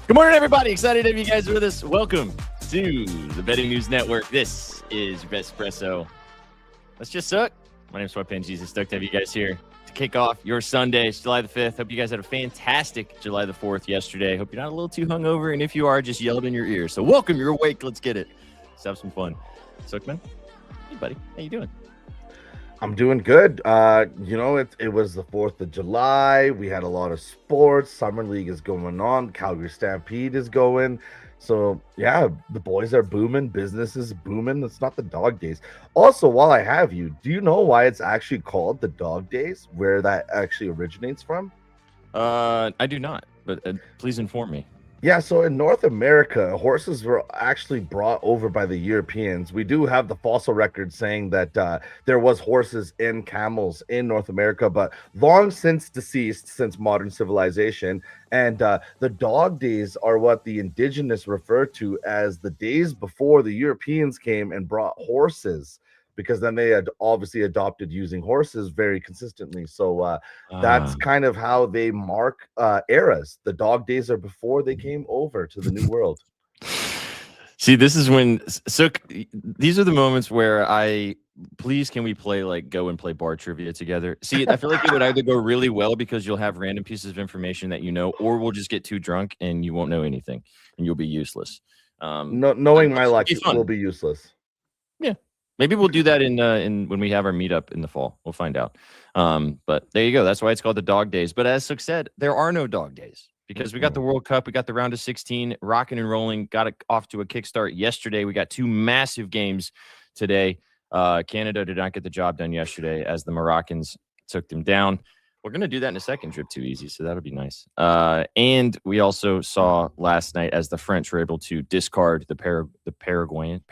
Good morning, everybody. Excited to have you guys with us. Welcome to the Betting News Network. This is Vespresso. Let's just suck. My name is Sweatpants Jesus. Stoked to have you guys here to kick off your Sunday. It's July the 5th. Hope you guys had a fantastic July the 4th yesterday. Hope you're not a little too hungover, and if you are, just yell it in your ear. So welcome. You're awake. Let's get it. Let's have some fun. Suckman, hey, buddy. How you doing? I'm doing good. It was the 4th of July. We had a lot of sports. Summer League is going on. Calgary Stampede is going. So, yeah, the boys are booming. Business is booming. It's not the dog days. Also, while I have you, do you know why it's actually called the dog days, where that actually originates from? I do not, but please inform me. Yeah, so in North America, horses were actually brought over by the Europeans. We do have the fossil record saying that there was horses and camels in North America, but long since deceased since modern civilization. And the dog days are what the indigenous refer to as the days before the Europeans came and brought horses, because then they had obviously adopted using horses very consistently. So that's kind of how they mark eras. The dog days are before they came over to the New World. See, this is when, so these are the moments where can we play, go and play bar trivia together? See, I feel like it would either go really well because you'll have random pieces of information that you know, or we'll just get too drunk and you won't know anything and you'll be useless. Knowing my luck, it will be useless. Yeah. Maybe we'll do that in when we have our meetup in the fall. We'll find out. But there you go. That's why it's called the dog days. But as Sook said, there are no dog days because we got the World Cup. We got the round of 16 rocking and rolling. Got it off to a kickstart yesterday. We got two massive games today. Canada did not get the job done yesterday as the Moroccans took them down. We're going to do that in a second. Drip too easy, so that'll be nice. And we also saw last night as the French were able to discard the Paraguayans.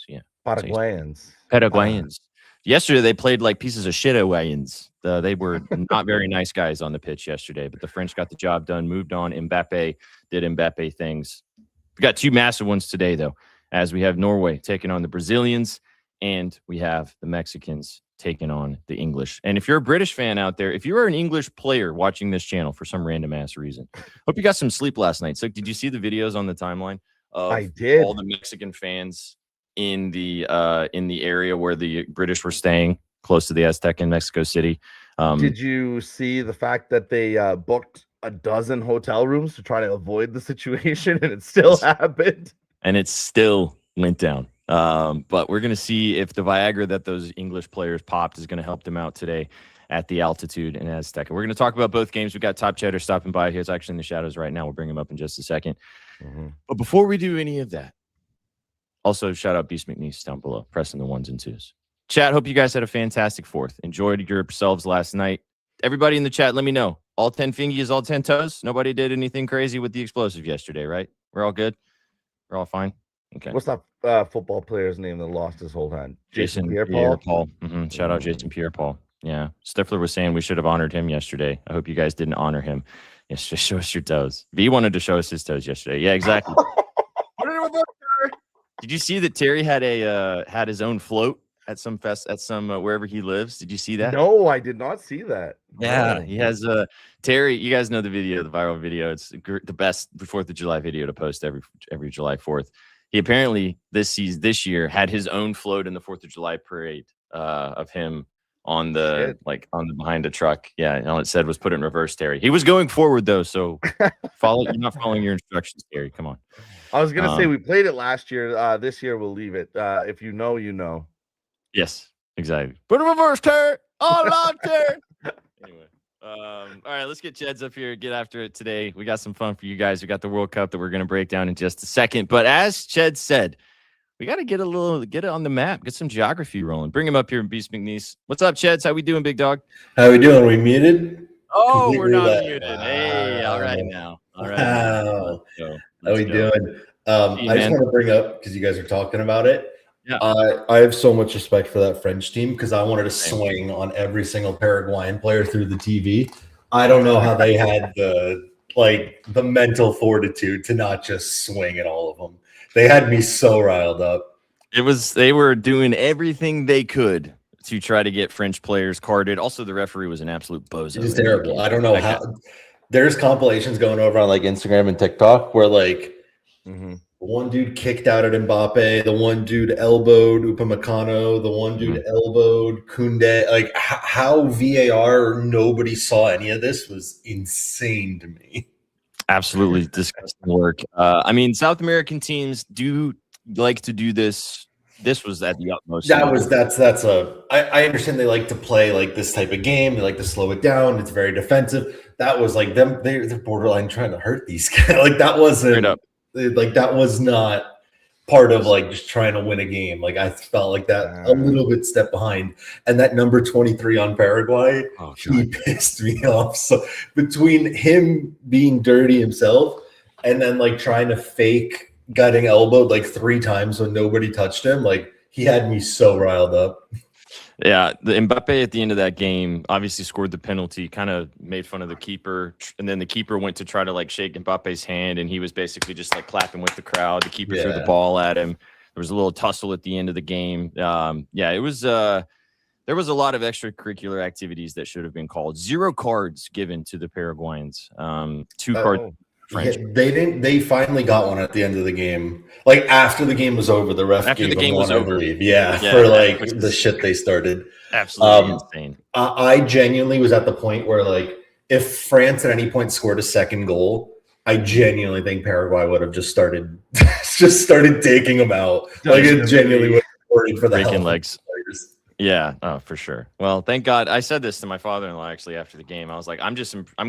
Yeah. Paraguayans. Yesterday, they played like pieces of shit Hawaiians. They were not very nice guys on the pitch yesterday, but the French got the job done, moved on. Mbappe did Mbappe things. We got two massive ones today, though, as we have Norway taking on the Brazilians, and we have the Mexicans taking on the English. And if you're a British fan out there, if you are an English player watching this channel for some random ass reason, hope you got some sleep last night. So did you see the videos on the timeline of all the Mexican fans in the area where the British were staying close to the Aztec in Mexico City? Did you see the fact that they booked a dozen hotel rooms to try to avoid the situation, and it still happened? And it still went down. But we're going to see if the Viagra that those English players popped is going to help them out today at the altitude in Azteca. We're going to talk about both games. We've got Top Cheddar stopping by here. It's actually in the shadows right now. We'll bring him up in just a second. But before we do any of that, also shout out Beast McNeese down below, pressing the 1s and 2s. Chat, hope you guys had a fantastic 4th. Enjoyed yourselves last night. Everybody in the chat, let me know. All 10 fingies, all 10 toes? Nobody did anything crazy with the explosive yesterday, right? We're all good? We're all fine? Okay. What's that football player's name that lost his whole hand? Jason Pierre-Paul. Shout out Jason Pierre-Paul. Yeah. Stifler was saying we should have honored him yesterday. I hope you guys didn't honor him. Yes, just show us your toes. V wanted to show us his toes yesterday. Yeah, exactly. Did you see that Terry had his own float at some wherever he lives? Did you see that? No, I did not see that. Yeah, he has Terry. You guys know the video, the viral video. It's the best 4th of July video to post every July 4th. He apparently this year had his own float in the 4th of July parade of him on the behind the truck. Yeah, and all it said was put it in reverse, Terry. He was going forward though, so you're not following your instructions, Terry. Come on. I was gonna say we played it last year. This year we'll leave it. If you know, you know. Yes, exactly. Put a reverse, Terry. Oh, Lord, Terry. Anyway. All right, let's get Cheds up here. Get after it today. We got some fun for you guys. We got the World Cup that we're going to break down in just a second. But as Ched said, we got to get it on the map, get some geography rolling. Bring him up here, Beast McNeese. What's up, Cheds? How we doing, big dog? How we doing? We muted? Oh, we're not muted. Hey, all right now. All right. Wow. How we doing? I just want to bring up, because you guys are talking about it. Yeah. I have so much respect for that French team because I wanted to swing on every single Paraguayan player through the TV. I don't know how they had the mental fortitude to not just swing at all of them. They had me so riled up. They were doing everything they could to try to get French players carded. Also, the referee was an absolute bozo. It was terrible. I don't know how. There's compilations going over on Instagram and TikTok where one dude kicked out at Mbappe, the one dude elbowed Upamecano, the one dude elbowed Koundé. How VAR or nobody saw any of this was insane to me. Absolutely disgusting work. I mean, South American teams do like to do this. This was at the utmost. I understand they like to play this type of game. They like to slow it down. It's very defensive. That was they're borderline trying to hurt these guys. That wasn't that was not part of just trying to win a game. I felt that a little bit step behind. And that number 23 on Paraguay, he pissed me off. So between him being dirty himself and then trying to fake getting elbowed 3 times when nobody touched him, he had me so riled up. Yeah, the Mbappe at the end of that game obviously scored the penalty, kind of made fun of the keeper, and then the keeper went to try to shake Mbappe's hand, and he was basically just clapping with the crowd. The keeper threw the ball at him. There was a little tussle at the end of the game. It was there was a lot of extracurricular activities that should have been called. 0 cards given to the Paraguayans. 2 cards. French. Yeah, they didn't. They finally got one at the end of the game. After the game was over, the ref after the game was over. Yeah, for the shit they started. Absolutely insane. I genuinely was at the point where if France at any point scored a second goal, I genuinely think Paraguay would have just started taking them out. It genuinely would have worried for the breaking legs. Yeah, for sure. Well, thank God. I said this to my father-in-law actually after the game. I was like, I'm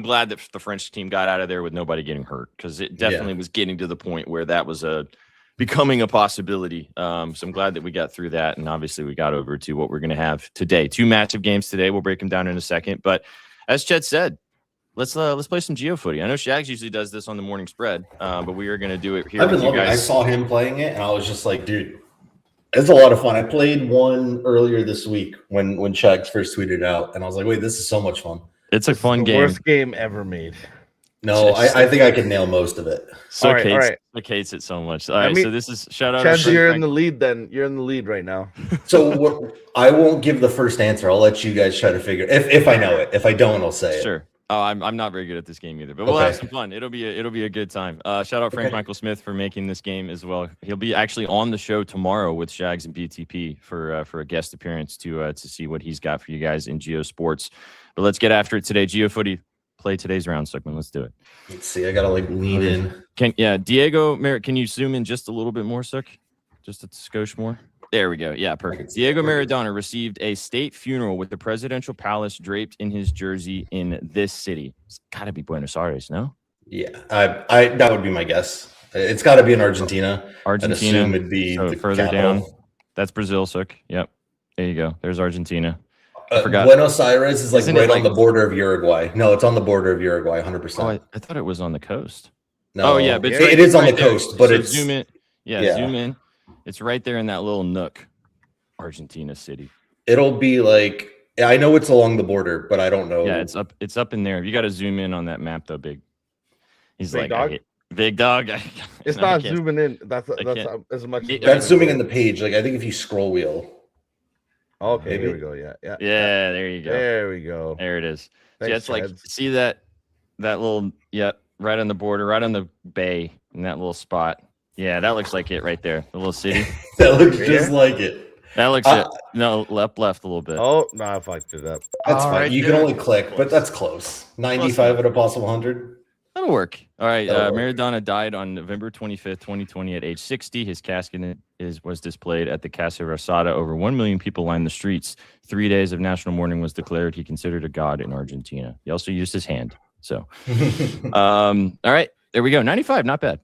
glad that the French team got out of there with nobody getting hurt, because it definitely was getting to the point where that was becoming a possibility. So I'm glad that we got through that, and obviously we got over to what we're going to have today. 2 massive games today. We'll break them down in a second. But as Chet said, let's play some GeoFooty. I know Shags usually does this on the morning spread, but we are going to do it here. I've been loving it. I saw him playing it, and I was just like, dude. It's a lot of fun. I played one earlier this week when Shags first tweeted out, and I was like, wait, this is so much fun. It's a fun game. Worst game ever made. No, I think I can nail most of it. So all right. Hates it so much. All right, so this is shout out. Chad, you're in the lead then. You're in the lead right now. So I won't give the first answer. I'll let you guys try to figure if I know it. If I don't, I'll say it. Sure. Oh, I'm not very good at this game either, but we'll have some fun. It'll be a good time. Shout out Frank Michael Smith for making this game as well. He'll be actually on the show tomorrow with Shags and BTP for a guest appearance to see what he's got for you guys in Geo Sports. But let's get after it today. GeoFooty, play today's round, Suckman. Let's do it. Let's see. I gotta lean in. Diego Merritt, can you zoom in just a little bit more, Suck? Just a skosh more. There we go. Yeah, perfect. Diego Maradona received a state funeral with the presidential palace draped in his jersey in this city. It's got to be Buenos Aires, no? Yeah, I that would be my guess. It's got to be in Argentina. Argentina. I'd assume it'd be so further capital. down. That's Brazil, Sook. Yep. There you go. There's Argentina. I forgot. Buenos Aires is right on the border of Uruguay. No, it's on the border of Uruguay, 100%. Oh, I thought it was on the coast. No. Oh, yeah, but it is on the coast, but it's zoom in. Yeah, zoom in. It's right there in that little nook, Argentina City. It'll be I know it's along the border, but I don't know. Yeah, it's up in there. You got to zoom in on that map, though, big. He's big dog? Big dog. It's not zooming in. That's as much. That's zooming in the page. I think if you scroll wheel. Okay, here we go. Yeah. There you go. There we go. There it is. Thanks, so it's see that little right on the border, right on the bay, in that little spot. Yeah, that looks like it right there. The little city. That looks just like it. That looks it. No, left a little bit. Oh, no, I fucked it up. That's fine. Right You there. can only click, but that's close. 95 at a possible 100. That'll work. All right. That'll work. Maradona died on November 25th, 2020 at age 60. His casket was displayed at the Casa Rosada. Over 1 million people lined the streets. 3 days of national mourning was declared. He considered a god in Argentina. He also used his hand. So, all right. There we go. 95. Not bad.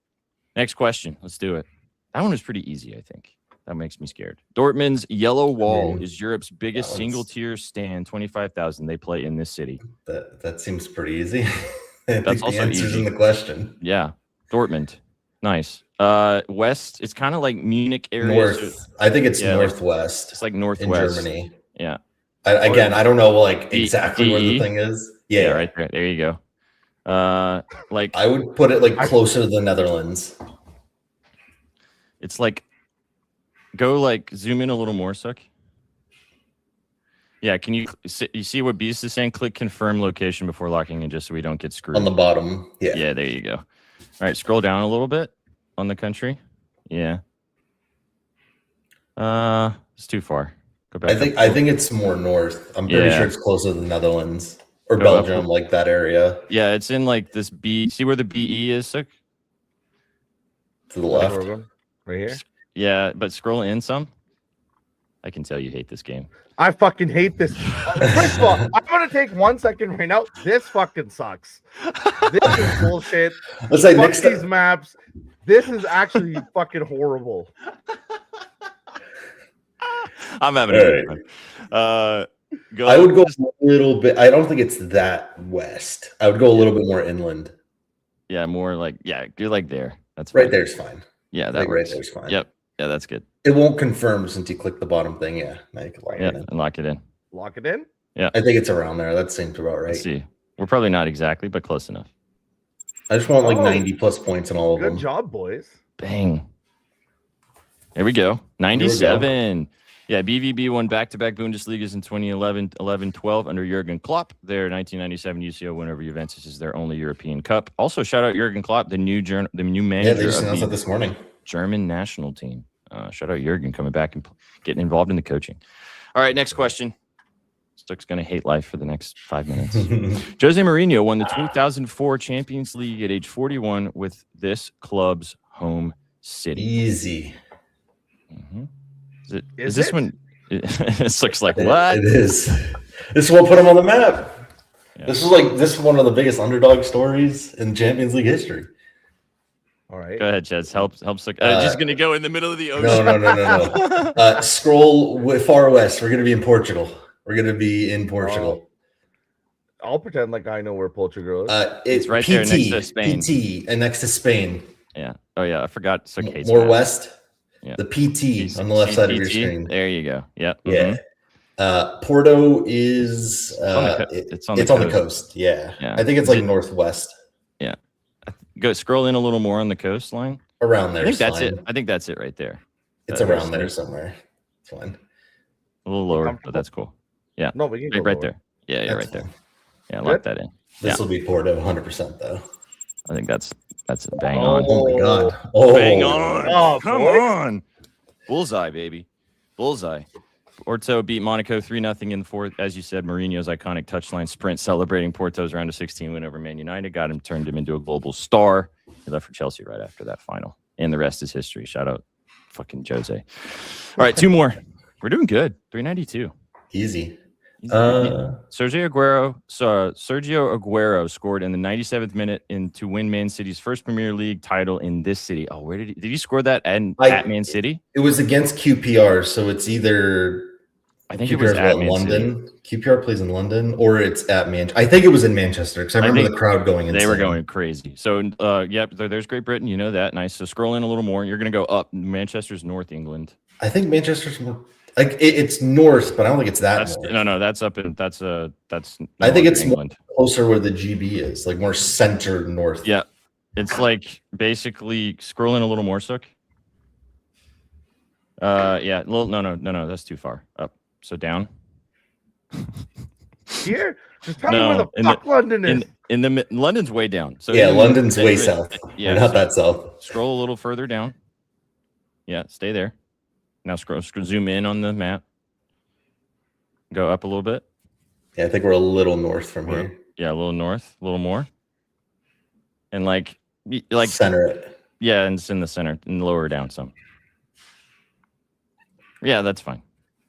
Next question. Let's do it. That one was pretty easy, I think. That makes me scared. Dortmund's Yellow Wall is Europe's biggest single-tier stand, 25,000. They play in this city. That seems pretty easy. That's also the answer's easy. in the question. Yeah, Dortmund. Nice. West. It's kind of like Munich area. North. I think it's northwest. It's like northwest in Germany. Yeah. I don't know exactly where the thing is. Yeah, right there. There you go. Like I would put it closer to the Netherlands. It's like zoom in a little more, Suck. Yeah, can you see what Beast is saying? Click confirm location before locking in, just so we don't get screwed. On the bottom. Yeah. Yeah, there you go. All right, scroll down a little bit on the country. Yeah. It's too far. Go back. I think it's more north. I'm pretty sure it's closer to the Netherlands or Belgium, like that area. Yeah, it's in like this B. See where the BE is, Suck? To the left. Right here? Yeah, but scroll in some. I can tell you hate this game. I fucking hate this. First of all, I'm gonna take 1 second right now. This fucking sucks. This is bullshit. Let's say Fuck these maps. This is actually fucking horrible. I'm having a good time. I would go a little bit. I don't think it's that west. I would go a little bit more inland. Yeah, more like you're like there. That's right fine. there's fine. Yeah, that works. Right there's fine. Yep. Yeah, that's good. It won't confirm since you click the bottom thing. Yeah, now you can lock it in. And lock it in. Lock it in? Yeah. I think it's around there. That seems about right. Let's see. We're probably not exactly, but close enough. I just want 90 plus points in all of them. Good job, boys. Bang. There we go. 97. Yeah, BVB won back-to-back Bundesligas in 2011, 11-12 under Jurgen Klopp. Their 1997 UCL win over Juventus is their only European Cup. Also, shout out Jurgen Klopp, the new manager. Yeah, they just announced that this morning. German national team. Shout out Jurgen coming back and getting involved in the coaching. All right, next question. Stuck's going to hate life for the next 5 minutes. Jose Mourinho won the 2004 Champions League at age 41 with this club's home city. Easy. Mm-hmm. Is this one? This looks like what? It is. This is what put him on the map. Yeah. This is one of the biggest underdog stories in Champions League history. All right. Go ahead, Jets. Help. Just going to go in the middle of the ocean. No. Scroll far west. We're going to be in Portugal. We're going to be in Portugal. I'll pretend like I know where Portugal is. It's right there next to Spain. PT and next to Spain. Yeah. Oh, yeah. I forgot. So more west. Yeah. The PT on the left side of your screen. There you go. Yep. Yeah. Porto is it's on the coast. Yeah. I think it's like northwest. Yeah. Go scroll in a little more on the coastline. Around there. I think that's it. I think that's it right there. It's around there somewhere. It's fine. A little lower, but that's cool. Yeah. No, we can go right lower. there. Yeah, that's right there. fine. Yeah, lock that in. This will be Porto 100% though. I think that's a bang on. Oh my god. Oh, bang on. Oh, come boy. on. Bullseye, baby. Bullseye. Porto beat Monaco 3-0 in the fourth. As you said, Mourinho's iconic touchline sprint celebrating Porto's round of 16 win over Man United turned him into a global star. He left for Chelsea right after that final. And the rest is history. Shout out fucking Jose. All right, 2 more. We're doing good. 392. Easy. Sergio Aguero scored in the 97th minute to win Man City's first Premier League title in this city. Oh, where did he score that at Man City? It was against QPR, so it's either I think it was at London. City. QPR plays in London, or it's at Manchester. I think it was in Manchester because I remember the crowd going insane. They were going crazy. So, there's Great Britain. You know that. Nice. So scroll in a little more. You're going to go up. Manchester's North England. I think Manchester's more. Like it's north, but I don't think it's that. No, that's up in that's. I think it's more closer where the GB is, like more center north. Yeah, it's like basically scroll in a little more, Sook. Yeah, no, that's too far up. So down. Here, just tell me where the fuck London is. London's way down. So yeah, London's way south. Yeah, not that south. Scroll a little further down. Yeah, stay there. Now zoom in on the map. Go up a little bit. Yeah, I think we're a little north from here. Yeah, a little north, a little more. And like center it. Yeah, and it's in the center and lower down some. Yeah, that's fine.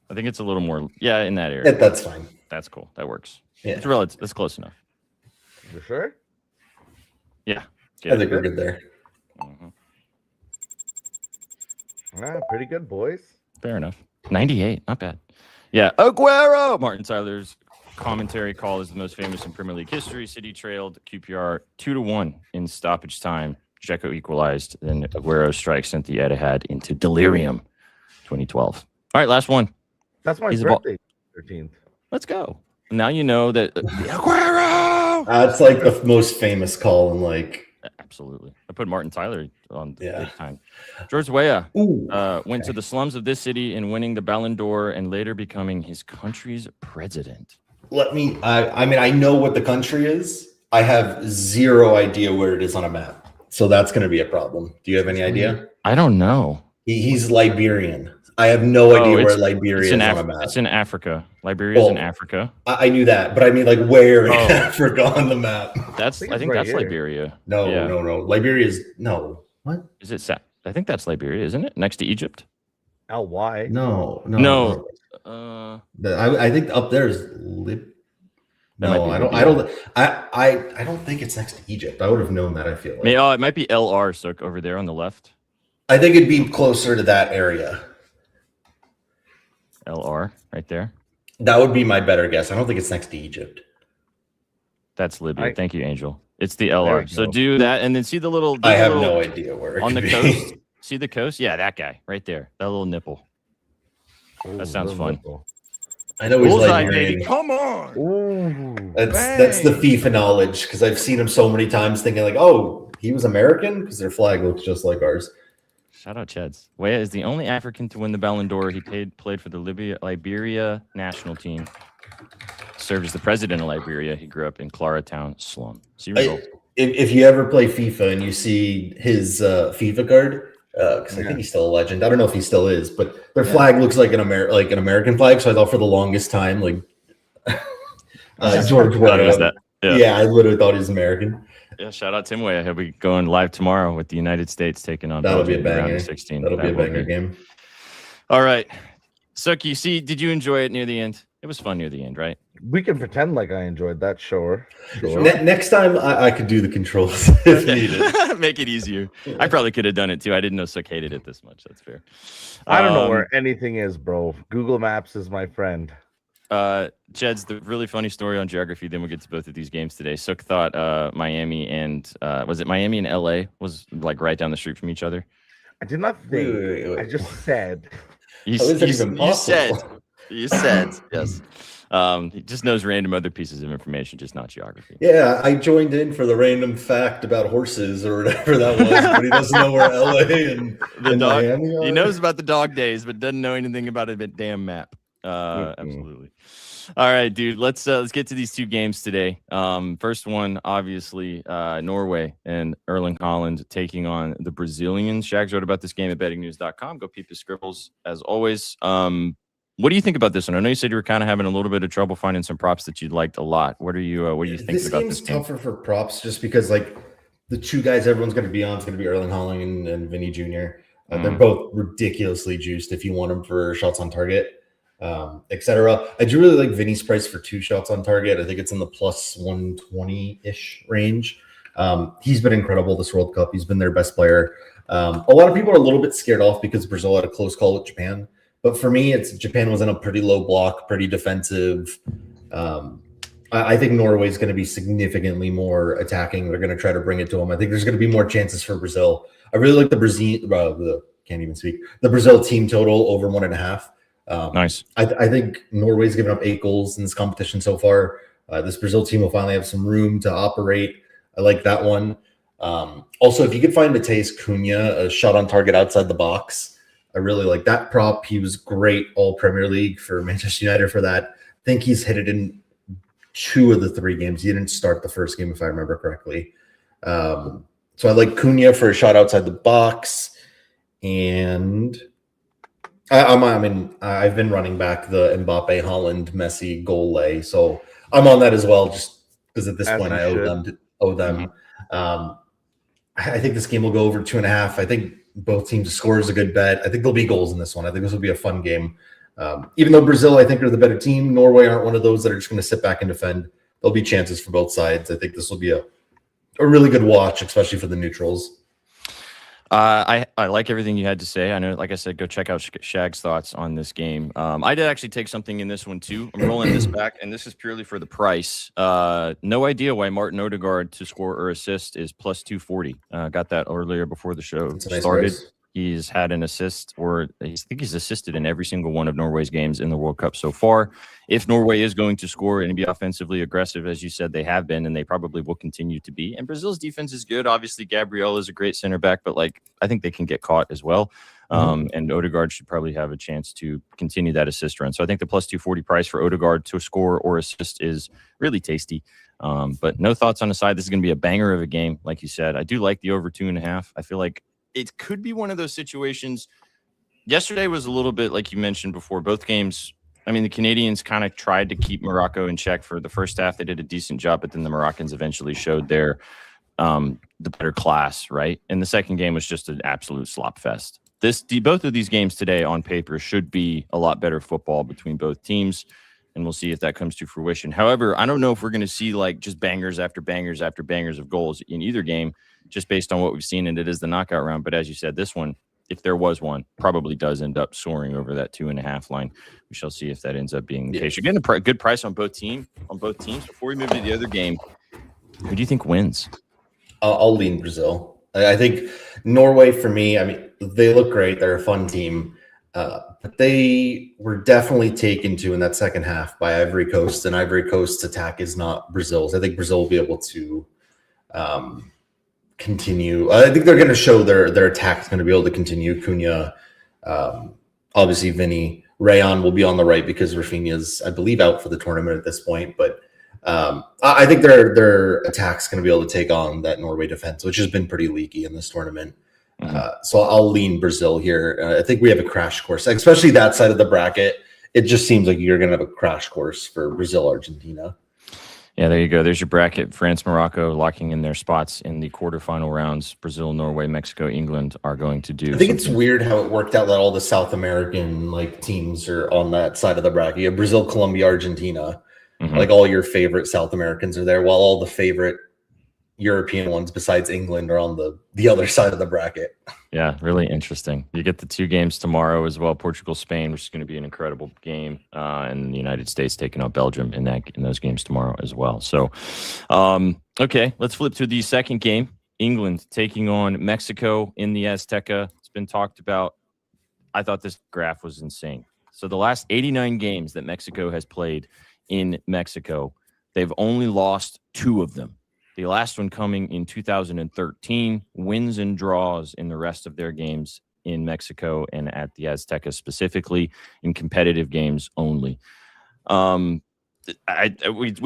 I think it's a little more. Yeah, in that area. That's fine. That's cool. That works. Yeah, it's relative. That's close enough. You sure? Yeah, I think we're good there. Mm-hmm. Pretty good, boys. Fair enough. 98, not bad. Yeah, Aguero. Martin Tyler's commentary call is the most famous in Premier League history. City trailed QPR 2-1 in stoppage time. Dzeko equalized, then Aguero's strike sent the Etihad into delirium. 2012. All right, last one. That's my birthday, 13th. Let's go. Now you know that Aguero. That's like the most famous call in like. Absolutely. I put Martin Tyler on the big time. George Weah went to the slums of this city in winning the Ballon d'Or and later becoming his country's president. I mean, I know what the country is. I have zero idea where it is on a map. So that's going to be a problem. Do you have any idea? I don't know. He's Liberian. I have no idea where Liberia is on a map. It's in Africa. Liberia's in Africa. I knew that, but I mean, like, where in Africa on the map? I think that's here. Liberia. No. Liberia is no. What is it? I think that's Liberia, isn't it? Next to Egypt. LY. No. I think up there is No, I don't think it's next to Egypt. I would have known that. I feel like. It might be LR, so over there on the left. I think it'd be closer to that area. LR, right there. That would be my better guess. I don't think it's next to Egypt. That's Libya. Thank you, Angel. It's the LR. So do that, and then see the little. I have no idea where it on the be. coast. See the coast? Yeah, that guy right there. That little nipple. That sounds fun. Nipple. I know he's Liberian. Come on. Ooh, that's the FIFA knowledge because I've seen him so many times thinking like, oh, he was American because their flag looks just like ours. Shout out Cheds. Weah is the only African to win the Ballon d'Or. He played for the Liberia national team. Served as the president of Liberia. He grew up in Claratown slum. If you ever play FIFA and you see his FIFA card, because I think he's still a legend. I don't know if he still is, but their flag looks like an American flag. So I thought for the longest time, like George Weah. Yeah, I literally thought he was American. Yeah, shout out Tim Weah. He'll be going live tomorrow with the United States taking on That'll be a banger. 16. That'll be a banger game. All right. Suki, did you enjoy it near the end? It was fun near the end, right? We can pretend like I enjoyed that, sure. Next time I could do the controls if needed. Make it easier. I probably could have done it too. I didn't know Suk hated it this much. That's fair. I don't know where anything is, bro. Google Maps is my friend. Cheds, the really funny story on geography, then we'll get to both of these games today. Suk thought Miami and was it Miami and LA was like right down the street from each other? I did not think. Wait. I just said. You said yes. He just knows random other pieces of information, just not geography. Yeah, I joined in for the random fact about horses or whatever that was, but he doesn't know where LA and Miami are. He knows about the dog days, but doesn't know anything about a damn map. Absolutely. All right, dude. Let's get to these two games today. First one, obviously, Norway and Erling Haaland taking on the Brazilians. Shags wrote about this game at bettingnews.com. Go peep his scribbles as always. What do you think about this one? I know you said you were kind of having a little bit of trouble finding some props that you'd liked a lot. What are you thinking about this game? Tougher for props just because like the two guys everyone's going to be on is going to be Erling Haaland and Vinny Jr. They're both ridiculously juiced if you want them for shots on target. Etc. I do really like Vinny's price for 2 shots on target. I think it's in the plus 120-ish range. He's been incredible this World Cup. He's been their best player. A lot of people are a little bit scared off because Brazil had a close call with Japan. But for me, Japan was in a pretty low block, pretty defensive. I think Norway is going to be significantly more attacking. They're going to try to bring it to them. I think there's going to be more chances for Brazil. I really like the Brazil team total over 1.5. Nice. I think Norway's given up 8 goals in this competition so far. This Brazil team will finally have some room to operate. I like that one. Also, if you could find Mateus Cunha, a shot on target outside the box, I really like that prop. He was great all Premier League for Manchester United for that. I think he's hit it in 2 of the 3 games. He didn't start the first game, if I remember correctly. So I like Cunha for a shot outside the box. And I've been running back the Mbappe, Holland, Messi goal lay, so I'm on that as well. Just because at this As point you I owe should. them. I think this game will go over 2.5. I think both teams score is a good bet. I think there'll be goals in this one. I think this will be a fun game. Even though Brazil, I think, are the better team, Norway aren't one of those that are just going to sit back and defend. There'll be chances for both sides. I think this will be a really good watch, especially for the neutrals. I like everything you had to say. I know, like I said, go check out Shag's thoughts on this game. I did actually take something in this one too. I'm rolling this back, and this is purely for the price. No idea why Martin Odegaard to score or assist is plus 240. Got that earlier before the show started. Nice. He's had an assist, or I think he's assisted in every single one of Norway's games in the World Cup so far. If Norway is going to score and be offensively aggressive, as you said, they have been, and they probably will continue to be. And Brazil's defense is good. Obviously, Gabriel is a great center back, but I think they can get caught as well. And Odegaard should probably have a chance to continue that assist run. So I think the plus 240 price for Odegaard to score or assist is really tasty. But no thoughts on the side. This is going to be a banger of a game, like you said. I do like the over 2.5. I feel like it could be one of those situations. Yesterday was a little bit like you mentioned before. Both games, I mean, the Canadians kind of tried to keep Morocco in check for the first half. They did a decent job, but then the Moroccans eventually showed their the better class, right? And the second game was just an absolute slop fest. Both of these games today on paper should be a lot better football between both teams, and we'll see if that comes to fruition. However, I don't know if we're going to see just bangers after bangers after bangers of goals in either game, just based on what we've seen, and it is the knockout round. But as you said, this one, if there was one, probably does end up soaring over that 2.5 line. We shall see if that ends up being the case. You're getting a good price on both teams. Before we move to the other game, who do you think wins? I'll lean Brazil. I think Norway, for me, I mean, they look great. They're a fun team. But they were definitely taken to in that second half by Ivory Coast, and Ivory Coast's attack is not Brazil's. I think Brazil will be able to continue. I think they're going to show their attack is going to be able to continue. Cunha, obviously Vinny, Rayon will be on the right because Rafinha's, I believe, out for the tournament at this point. But I think their attack's going to be able to take on that Norway defense, which has been pretty leaky in this tournament. So I'll lean Brazil here. I think we have a crash course, especially that side of the bracket. It just seems like you're going to have a crash course for Brazil, Argentina. Yeah, there you go. There's your bracket. France, Morocco locking in their spots in the quarterfinal rounds. Brazil, Norway, Mexico, England are going to do. I think it's weird how it worked out that all the South American teams are on that side of the bracket. You have Brazil, Colombia, Argentina. All your favorite South Americans are there, while all the favorite European ones besides England are on the other side of the bracket. Yeah, really interesting. You get the 2 games tomorrow as well, Portugal, Spain, which is going to be an incredible game, and the United States taking out Belgium in those games tomorrow as well. So, okay, let's flip to the second game. England taking on Mexico in the Azteca. It's been talked about. I thought this graph was insane. So the last 89 games that Mexico has played in Mexico, they've only lost 2 of them. The last one coming in 2013, wins and draws in the rest of their games in Mexico and at the Azteca, specifically in competitive games only. We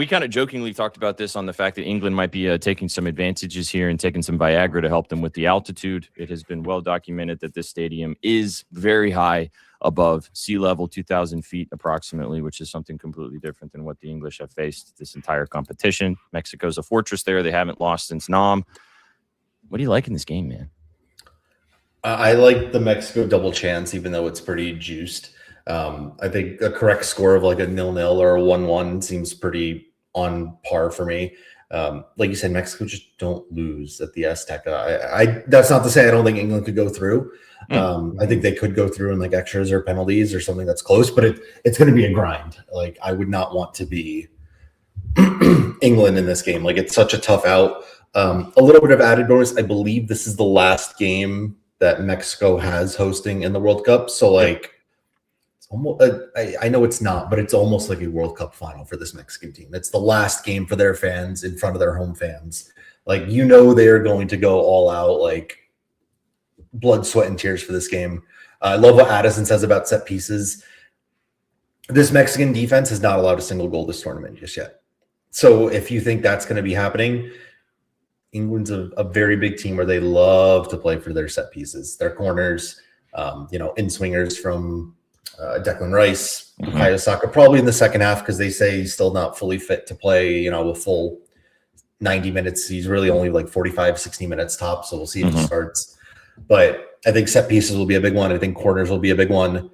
kind of jokingly talked about this on the fact that England might be taking some advantages here and taking some Viagra to help them with the altitude. It has been well documented that this stadium is very high above sea level, 2,000 feet approximately, which is something completely different than what the English have faced this entire competition. Mexico's a fortress there. They haven't lost since Nam. What do you like in this game, man? I like the Mexico double chance, even though it's pretty juiced. I think a correct score of a 0-0 or a 1-1 seems pretty on par for me. Like you said, Mexico just don't lose at the Azteca. That's not to say I don't think England could go through. I think they could go through in extras or penalties or something that's close, but it's going to be a grind. I would not want to be England in this game. It's such a tough out. A little bit of added bonus. I believe this is the last game that Mexico has hosting in the World Cup. So it's almost, I know it's not, but it's almost like a World Cup final for this Mexican team. It's the last game for their fans in front of their home fans. They are going to go all out, blood, sweat, and tears for this game. I love what Addison says about set pieces. This Mexican defense has not allowed a single goal this tournament just yet. So if you think that's going to be happening, England's a very big team where they love to play for their set pieces, their corners, in swingers from Declan Rice, Bukayo Saka, probably in the second half because they say he's still not fully fit to play, a full 90 minutes. He's really only like 45, 60 minutes top, so we'll see if he starts. But I think set pieces will be a big one. I think corners will be a big one.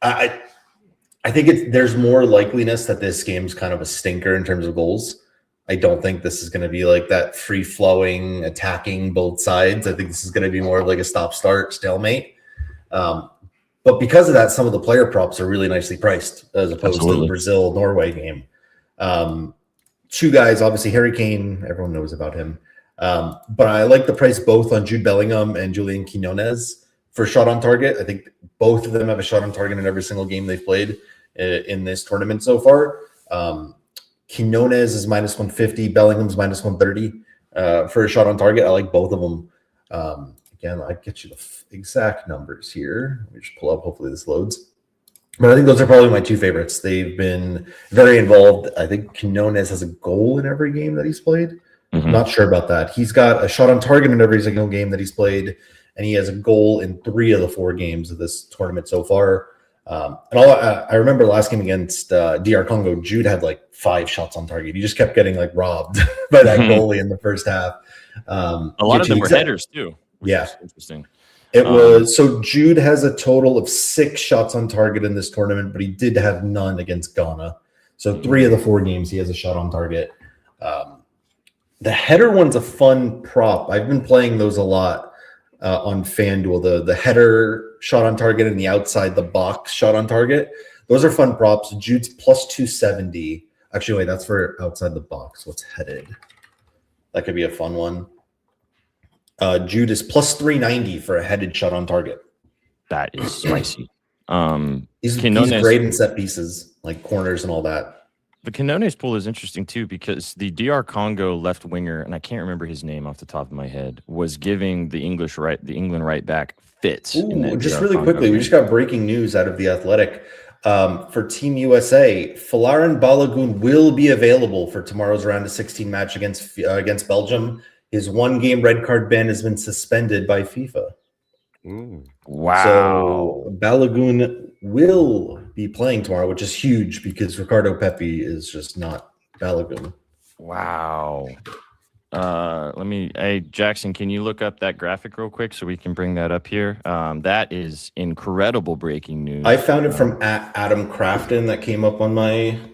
I think there's more likeliness that this game's kind of a stinker in terms of goals. I don't think this is going to be like that free-flowing, attacking both sides. I think this is going to be more of like a stop-start stalemate. But because of that, some of the player props are really nicely priced as opposed to the Brazil-Norway game. Two guys, obviously Harry Kane, everyone knows about him. But I like the price both on Jude Bellingham and Julian Quinones for shot on target. I think both of them have a shot on target in every single game they've played in this tournament so far. Quinones is minus 150, Bellingham's minus 130 for a shot on target. I like both of them. Again, I'll get you the exact numbers here. Let me just pull up. Hopefully this loads. But I think those are probably my two favorites. They've been very involved. I think Quinones has a goal in every game that he's played. I'm not sure about that. He's got a shot on target in every single game that he's played, and he has a goal in 3 of the 4 games of this tournament so far. I remember last game against DR Congo, Jude had like 5 shots on target. He just kept getting like robbed by that goalie in the first half. A lot of them were headers too. Yeah, interesting. It was so Jude has a total of 6 shots on target in this tournament, but he did have none against Ghana. So 3 of the 4 games he has a shot on target. The header one's a fun prop. I've been playing those a lot on FanDuel. The header shot on target and the outside the box shot on target. Those are fun props. Jude's plus 270. Actually, wait, that's for outside the box. What's headed? That could be a fun one. Jude is plus 390 for a headed shot on target. That is spicy. He's great in set pieces, like corners and all that. The Quinones pool is interesting too because the DR Congo left winger, and I can't remember his name off the top of my head, was giving the England right back fits. Ooh, just really quickly, we just got breaking news out of The Athletic. For Team USA, Folarin Balogun will be available for tomorrow's round of 16 match against Belgium. His 1-game red card ban has been suspended by FIFA. Ooh. Wow. So Balogun will be playing tomorrow, which is huge because Ricardo Pepi is just not Balogun. Wow. Hey, Jackson, can you look up that graphic real quick so we can bring that up here? That is incredible breaking news. I found it from Adam Crafton that came up on my thing.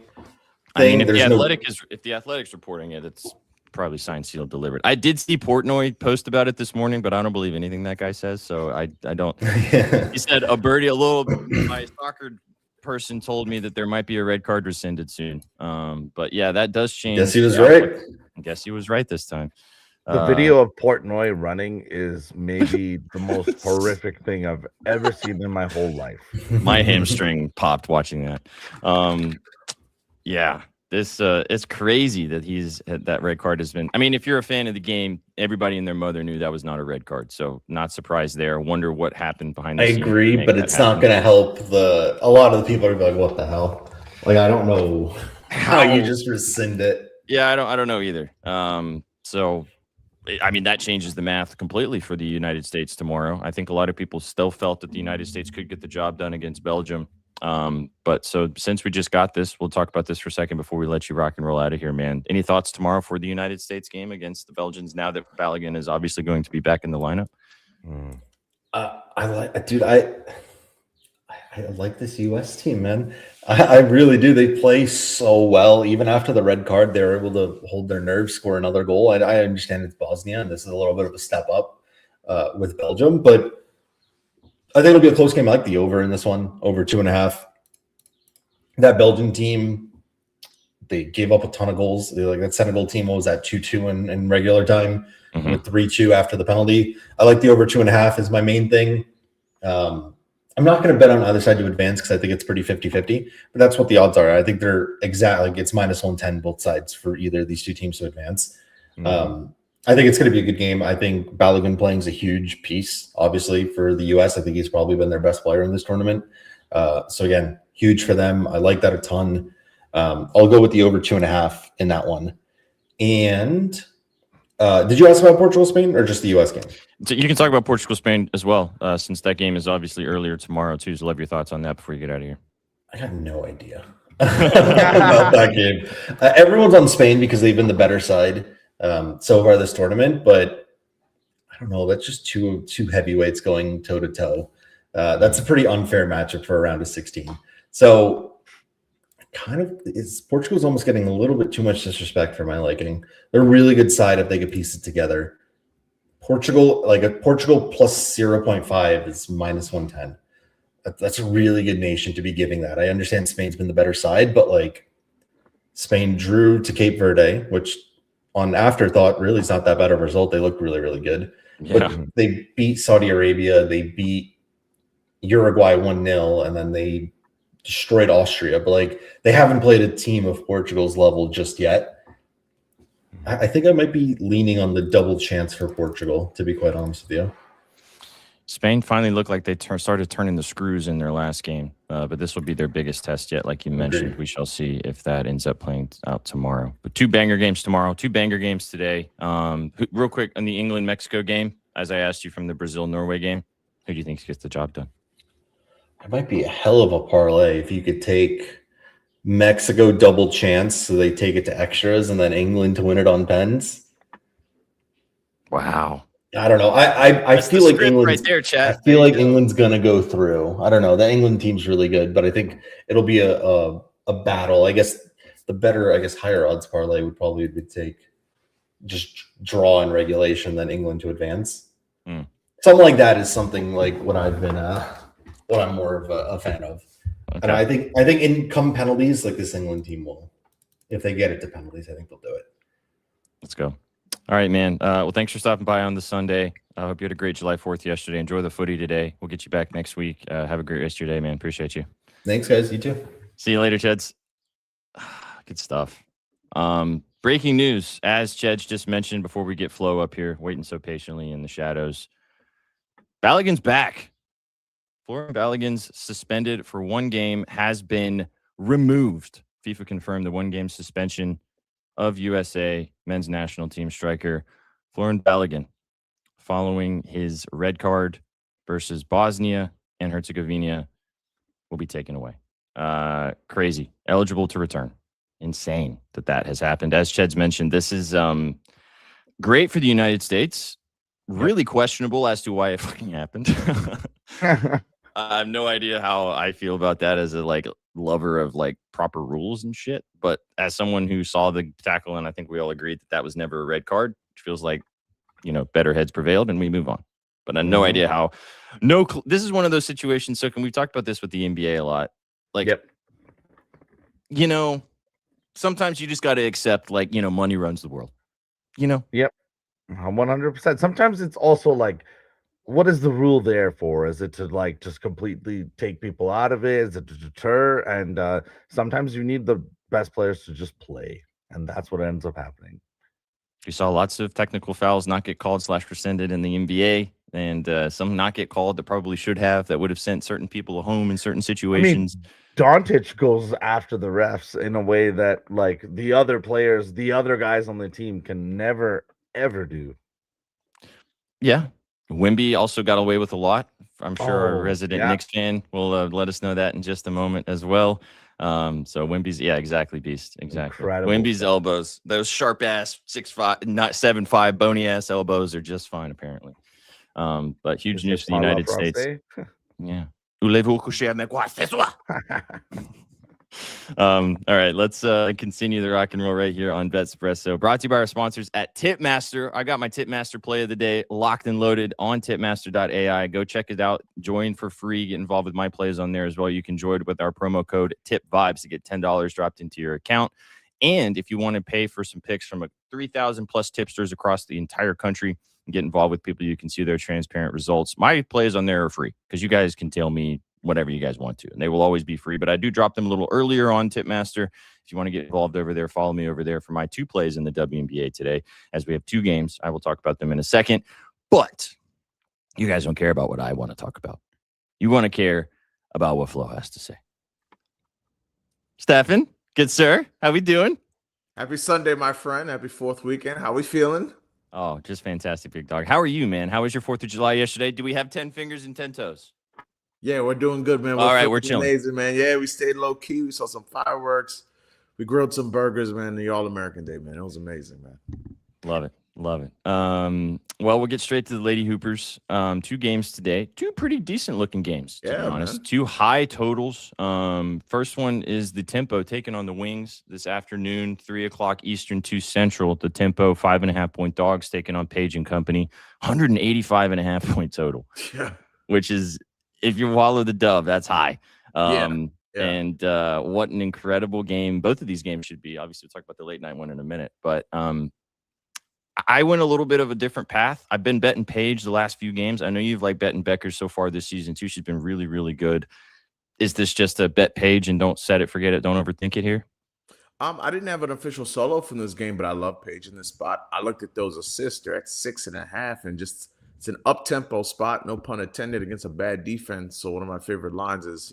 I mean, if the Athletic's reporting it, it's probably signed, sealed, delivered. I did see Portnoy post about it this morning, but I don't believe anything that guy says. So I don't. He said my soccer person told me that there might be a red card rescinded soon. But yeah, that does change. Guess he was right. I guess he was right this time. The video of Portnoy running is maybe the most horrific thing I've ever seen in my whole life. My hamstring popped watching that. Yeah. It's crazy that that red card has been. I mean, if you're a fan of the game, everybody and their mother knew that was not a red card. So not surprised there. Wonder what happened behind the scenes. I agree, but it's not going to help a lot of the people are like, what the hell? Like, I don't know how you just rescind it. Yeah, I don't know either. So I mean, that changes the math completely for the United States tomorrow. I think a lot of people still felt that the United States could get the job done against Belgium. But so since we just got this, we'll talk about this for a second before we let you rock and roll out of here, man. Any thoughts tomorrow for the United States game against the Belgians now that Balogun is obviously going to be back in the lineup? I like this U.S. team, man. I really do. They play so well. Even after the red card, they're able to hold their nerve, score another goal. I understand it's Bosnia, and this is a little bit of a step up with Belgium, but I think it'll be a close game. I like the over in this one, over 2.5. That Belgian team, they gave up a ton of goals. That Senegal team was at 2-2 in regular time with 3-2 after the penalty. I like the over 2.5 is my main thing. I'm not going to bet on either side to advance because I think it's pretty 50-50, but that's what the odds are. I think they're exactly it's minus 110 both sides for either of these two teams to advance. I think it's going to be a good game. I think Balogun playing is a huge piece, obviously, for the U.S. I think he's probably been their best player in this tournament. So, again, huge for them. I like that a ton. I'll go with the over 2.5 in that one. And Did you ask about Portugal, Spain, or just the U.S. game? So you can talk about Portugal, Spain as well, since that game is obviously earlier tomorrow too. So love your thoughts on that before you get out of here. I got no idea about that game. Everyone's on Spain because they've been the better side so far this tournament, but I don't know. That's just two heavyweights going toe to toe. That's a pretty unfair matchup for a round of 16. So Portugal's almost getting a little bit too much disrespect for my liking. They're a really good side if they could piece it together. Portugal plus 0.5 is minus 110. That's a really good nation to be giving that. I understand Spain's been the better side, but like Spain drew to Cape Verde, which on afterthought really is not that bad of a result. They look really, really good. Yeah. But they beat Saudi Arabia, they beat Uruguay 1-0, and then they destroyed Austria. But like they haven't played a team of Portugal's level just yet. I think I might be leaning on the double chance for Portugal, to be quite honest with you. Spain finally looked like they started turning the screws in their last game, but this will be their biggest test yet. Like you mentioned, Agreed. We shall see if that ends up playing out tomorrow. But 2 banger games tomorrow, 2 banger games today. Real quick on the England-Mexico game, as I asked you from the Brazil-Norway game, who do you think gets the job done? It might be a hell of a parlay if you could take Mexico double chance, so they take it to extras, and then England to win it on pens. Wow. I don't know. I feel like England right there, chat. I feel like England's gonna go through. I don't know. The England team's really good, but I think it'll be a battle. I guess the better, higher odds parlay would probably take just draw in regulation than England to advance. Something like that is something like what I've been what I'm more of a fan of. Okay. And I think in come penalties, like this England team will, if they get it to penalties, I think they'll do it. Let's go. All right, man. Well, thanks for stopping by on the Sunday. I hope you had a great July 4th yesterday. Enjoy the footy today. We'll get you back next week. Have a great rest of your day, man. Appreciate you. Thanks, guys. You too. See you later, Cheds. Good stuff. Breaking news, as Cheds just mentioned before we get Flo up here, waiting so patiently in the shadows. Balogun's back. Florian Balogun's suspended for 1 game has been removed. FIFA confirmed the 1-game suspension of USA men's national team striker Florian Balogun following his red card versus Bosnia and Herzegovina will be taken away. Crazy. Eligible to return. Insane that has happened. As Ched's mentioned, this is great for the United States. Really questionable as to why it fucking happened. I have no idea how I feel about that as a lover of proper rules and shit. But as someone who saw the tackle, and I think we all agreed that was never a red card, which feels like, better heads prevailed and we move on. But I have no idea how. This is one of those situations. So we talked about this with the NBA a lot. Sometimes you just got to accept money runs the world. Yep. 100%. Sometimes it's also what is the rule there for? Is it to just completely take people out of it? Is it to deter? And sometimes you need the best players to just play, and that's what ends up happening. We saw lots of technical fouls not get called / rescinded in the NBA, and some not get called that probably should have, that would have sent certain people home in certain situations. Doncic goes after the refs in a way that the other players, the other guys on the team can never ever do. Yeah. Wemby also got away with a lot. I'm sure our resident Knicks fan will let us know that in just a moment as well. So Wemby's, exactly, Beast. Exactly. Incredible Wemby's stuff. elbows, those sharp ass 6'5", not 7'5", bony ass elbows are just fine, apparently. But huge news for the United States. Yeah. All right, let's continue the rock and roll right here on Betspresso. Brought to you by our sponsors at Tipmaster. I got my Tipmaster play of the day locked and loaded on tipmaster.ai. Go check it out. Join for free. Get involved with my plays on there as well. You can join with our promo code TIPVIBES to get $10 dropped into your account. And if you want to pay for some picks from 3,000 plus tipsters across the entire country and get involved with people, you can see their transparent results. My plays on there are free because you guys can tell me whatever you guys want to, and they will always be free, but I do drop them a little earlier on Tipmaster. If you want to get involved over there, follow me over there for my 2 plays in the WNBA today, as we have 2 games. I will talk about them in a second, but you guys don't care about what I want to talk about. You want to care about what Flo has to say. Stefan, good sir, how we doing? Happy Sunday, my friend. Happy 4th weekend. How we feeling? Oh, just fantastic, big dog. How are you, man? How was your 4th of July yesterday? Do we have 10 fingers and 10 toes? Yeah, we're doing good, man. All right, we're chilling. Amazing, man. Yeah, we stayed low key. We saw some fireworks. We grilled some burgers, man. The All-American Day, man. It was amazing, man. Love it. Love it. Well, we'll get straight to the Lady Hoopers. 2 games today. 2 pretty decent looking games, to be honest. Man. 2 high totals. First one is the Tempo taking on the Wings this afternoon, 3:00 Eastern, 2 Central. The Tempo 5.5 point dogs taking on Page and Company, 185.5 point total. Yeah. Which is, if you wallow the dove, that's high. Yeah. And what an incredible game. Both of these games should be. Obviously, we'll talk about the late night one in a minute. But I went a little bit of a different path. I've been betting Paige the last few games. I know you've liked betting Becker so far this season, too. She's been really, really good. Is this just a bet Paige and don't set it, forget it, don't overthink it here? I didn't have an official solo from this game, but I love Paige in this spot. I looked at those assists. They're at 6.5, and just it's an up-tempo spot, no pun intended, against a bad defense. So one of my favorite lines is,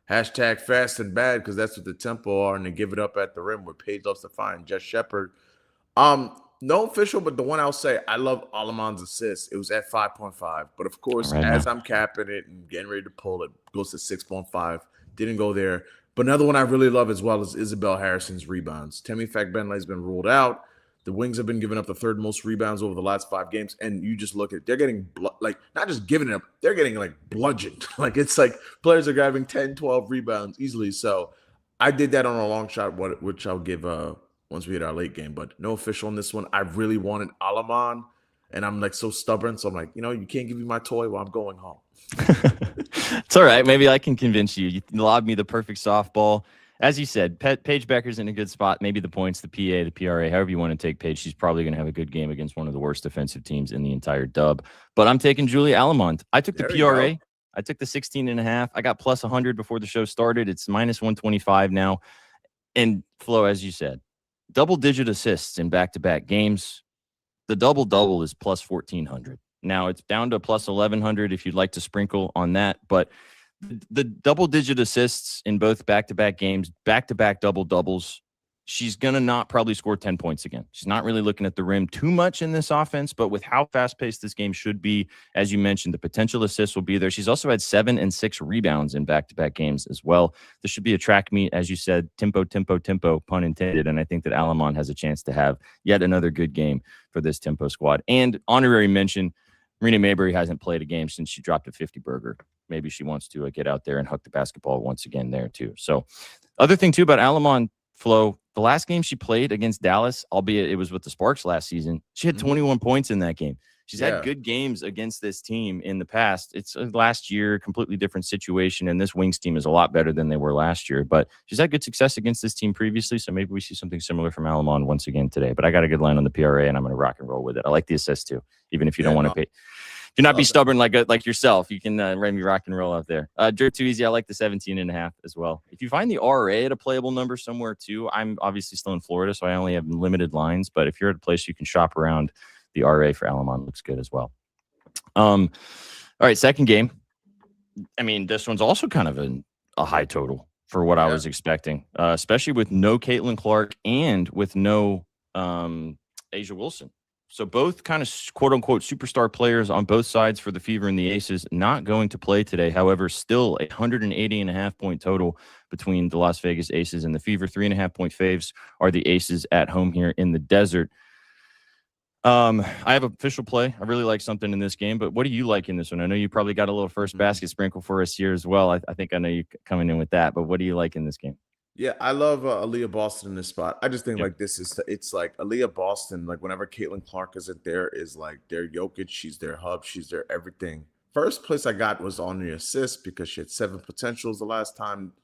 hashtag fast and bad, because that's what the Tempo are, and they give it up at the rim where Paige loves to find Jess Shepard. No official, but the one I'll say, I love Alaman's assist. It was at 5.5. But, of course, as I'm capping it and getting ready to pull it, goes to 6.5. Didn't go there. But another one I really love as well is Isabel Harrison's rebounds. Temi Fakbenley's been ruled out. The Wings have been giving up the 3rd most rebounds over the last 5 games. And you just look at it. They're getting, not just giving it up. They're getting, bludgeoned. It's like players are grabbing 10, 12 rebounds easily. So I did that on a long shot, which I'll give once we hit our late game, but no official on this one. I really wanted Alaman, and I'm so stubborn. So I'm like, you can't give me my toy while I'm going home. It's all right. Maybe I can convince you. You lobbed me the perfect softball. As you said, Paige Becker's in a good spot. Maybe the points, the PA, the PRA, however you want to take Paige, she's probably going to have a good game against one of the worst defensive teams in the entire dub. But I'm taking Julia Alamont. I took the PRA. I took the 16.5. I got plus 100 before the show started. It's minus 125 now. And Flo, as you said, double-digit assists in back-to-back games. The double-double is plus 1,400. Now, it's down to plus 1,100 if you'd like to sprinkle on that. But the double-digit assists in both back-to-back games, back-to-back double-doubles, she's going to not probably score 10 points again. She's not really looking at the rim too much in this offense, but with how fast-paced this game should be, as you mentioned, the potential assists will be there. She's also had 7 and 6 rebounds in back-to-back games as well. This should be a track meet, as you said, tempo, pun intended, and I think that Alamon has a chance to have yet another good game for this Tempo squad. And honorary mention, Marina Mayberry hasn't played a game since she dropped a 50 burger. Maybe she wants to get out there and huck the basketball once again there, too. So, other thing, too, about Alamon, Flo, the last game she played against Dallas, albeit it was with the Sparks last season, she had 21 points in that game. She's had good games against this team in the past. It's last year, completely different situation, and this Wings team is a lot better than they were last year. But she's had good success against this team previously, so maybe we see something similar from Alamon once again today. But I got a good line on the PRA, and I'm going to rock and roll with it. I like the assist, too, even if you don't want to pay. Do not be stubborn like yourself. You can maybe rock and roll out there. Dirt Too Easy, I like the 17.5 as well. If you find the RA at a playable number somewhere too, I'm obviously still in Florida, so I only have limited lines. But if you're at a place you can shop around, the RA for Alamon looks good as well. All right, second game. I mean, this one's also kind of a high total for what I was expecting, especially with no Caitlin Clark and with no Asia Wilson. So both kind of quote-unquote superstar players on both sides for the Fever and the Aces not going to play today. However, still 180.5 point total between the Las Vegas Aces and the Fever. 3.5 point faves are the Aces at home here in the desert. I have official play. I really like something in this game, but what do you like in this one? I know you probably got a little first basket sprinkle for us here as well. I think I know you coming in with that, but what do you like in this game? Yeah, I love Aaliyah Boston in this spot. I just think it's like Aaliyah Boston, like whenever Caitlin Clark isn't there, is like their Jokic, she's their hub, she's their everything. First place I got was on the assist because she had 7 potentials the last time.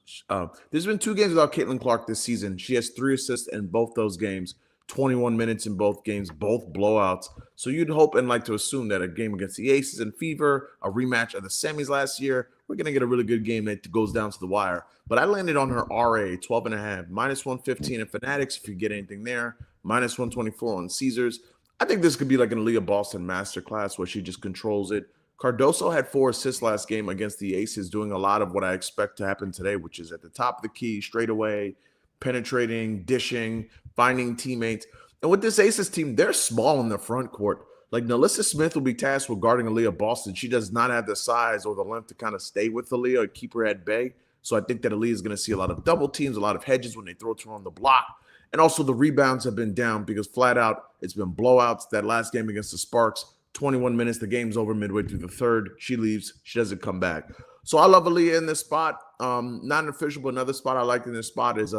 There's been 2 games without Caitlin Clark this season. She has 3 assists in both those games, 21 minutes in both games, both blowouts. So you'd hope and like to assume that a game against the Aces and Fever, a rematch of the semis last year, we're going to get a really good game that goes down to the wire. But I landed on her RA, 12.5, minus 115 in Fanatics if you get anything there, minus 124 on Caesars. I think this could be like an Aaliyah Boston masterclass where she just controls it. Cardoso had 4 assists last game against the Aces, doing a lot of what I expect to happen today, which is at the top of the key, straight away, penetrating, dishing, finding teammates. And with this Aces team, they're small in the front court. Like Nalissa Smith will be tasked with guarding Aaliyah Boston. She does not have the size or the length to kind of stay with Aaliyah or keep her at bay. So I think that Aaliyah is going to see a lot of double teams, a lot of hedges when they throw to her on the block. And also the rebounds have been down because flat out it's been blowouts. That last game against the Sparks, 21 minutes, the game's over midway through the third. She leaves. She doesn't come back. So I love Aaliyah in this spot. Not an official, but another spot I like in this spot is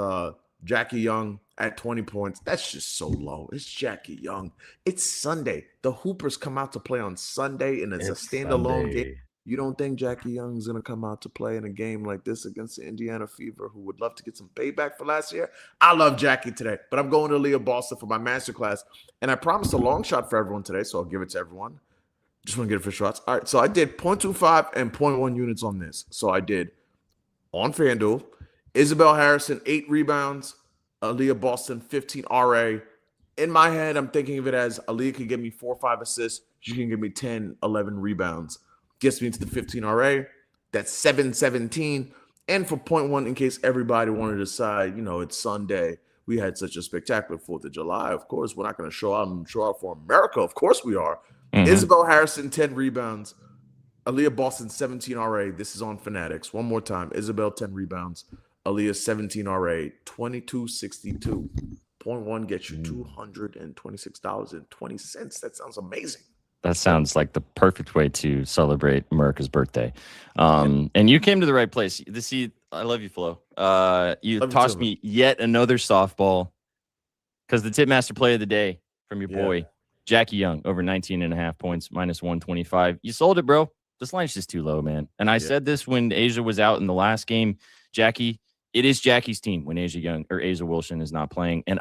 Jackie Young at 20 points. That's just so low. It's Jackie Young. It's Sunday. The Hoopers come out to play on Sunday, and it's a standalone game. You don't think Jackie Young's going to come out to play in a game like this against the Indiana Fever, who would love to get some payback for last year? I love Jackie today, but I'm going to Aaliyah Boston for my masterclass, and I promised a long shot for everyone today, so I'll give it to everyone. Just want to get it for shots. All right, so I did 0.25 and 0.1 units on this. So I did on FanDuel, Isabel Harrison, 8 rebounds, Aaliyah Boston, 15 RA. In my head, I'm thinking of it as Aaliyah can give me 4 or 5 assists. She can give me 10, 11 rebounds. Gets me into the 15 RA. That's 7-17. And for 0.1, in case everybody wanted to decide, it's Sunday. We had such a spectacular 4th of July. Of course, we're not going to show out for America. Of course we are. Mm-hmm. Isabel Harrison, 10 rebounds. Aaliyah Boston, 17 RA. This is on Fanatics. One more time. Isabel, 10 rebounds. Aaliyah, 17 RA. 22.62. 0.1 gets you $226.20. That sounds amazing. That sounds like the perfect way to celebrate America's birthday. And you came to the right place. I love you, Flo. You tossed me yet another softball because the Tipmaster play of the day from your boy, Jackie Young, over 19.5 points, minus 125. You sold it, bro. This line's just too low, man. And I said this when Asia was out in the last game. Jackie, it is Jackie's team when A'ja Wilson is not playing. And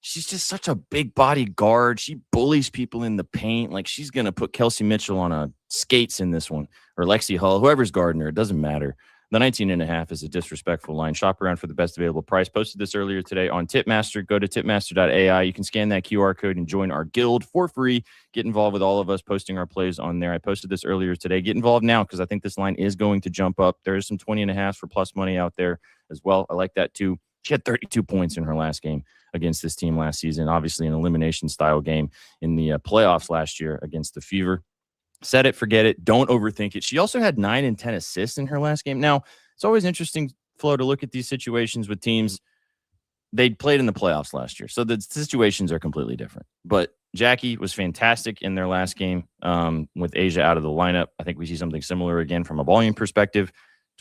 she's just such a big body guard. She bullies people in the paint. Like she's going to put Kelsey Mitchell on skates in this one, or Lexi Hull, whoever's guarding her. It doesn't matter. The 19.5 is a disrespectful line. Shop around for the best available price. Posted this earlier today on Tipmaster. Go to tipmaster.ai. You can scan that QR code and join our guild for free. Get involved with all of us posting our plays on there. I posted this earlier today. Get involved now because I think this line is going to jump up. There is some 20.5s for plus money out there as well. I like that too. She had 32 points in her last game against this team last season. Obviously an elimination style game in the playoffs last year against the Fever. Set it, forget it. Don't overthink it. She also had 9 and 10 assists in her last game. Now, it's always interesting, Flo, to look at these situations with teams. They played in the playoffs last year, so the situations are completely different. But Jackie was fantastic in their last game with A'ja out of the lineup. I think we see something similar again from a volume perspective.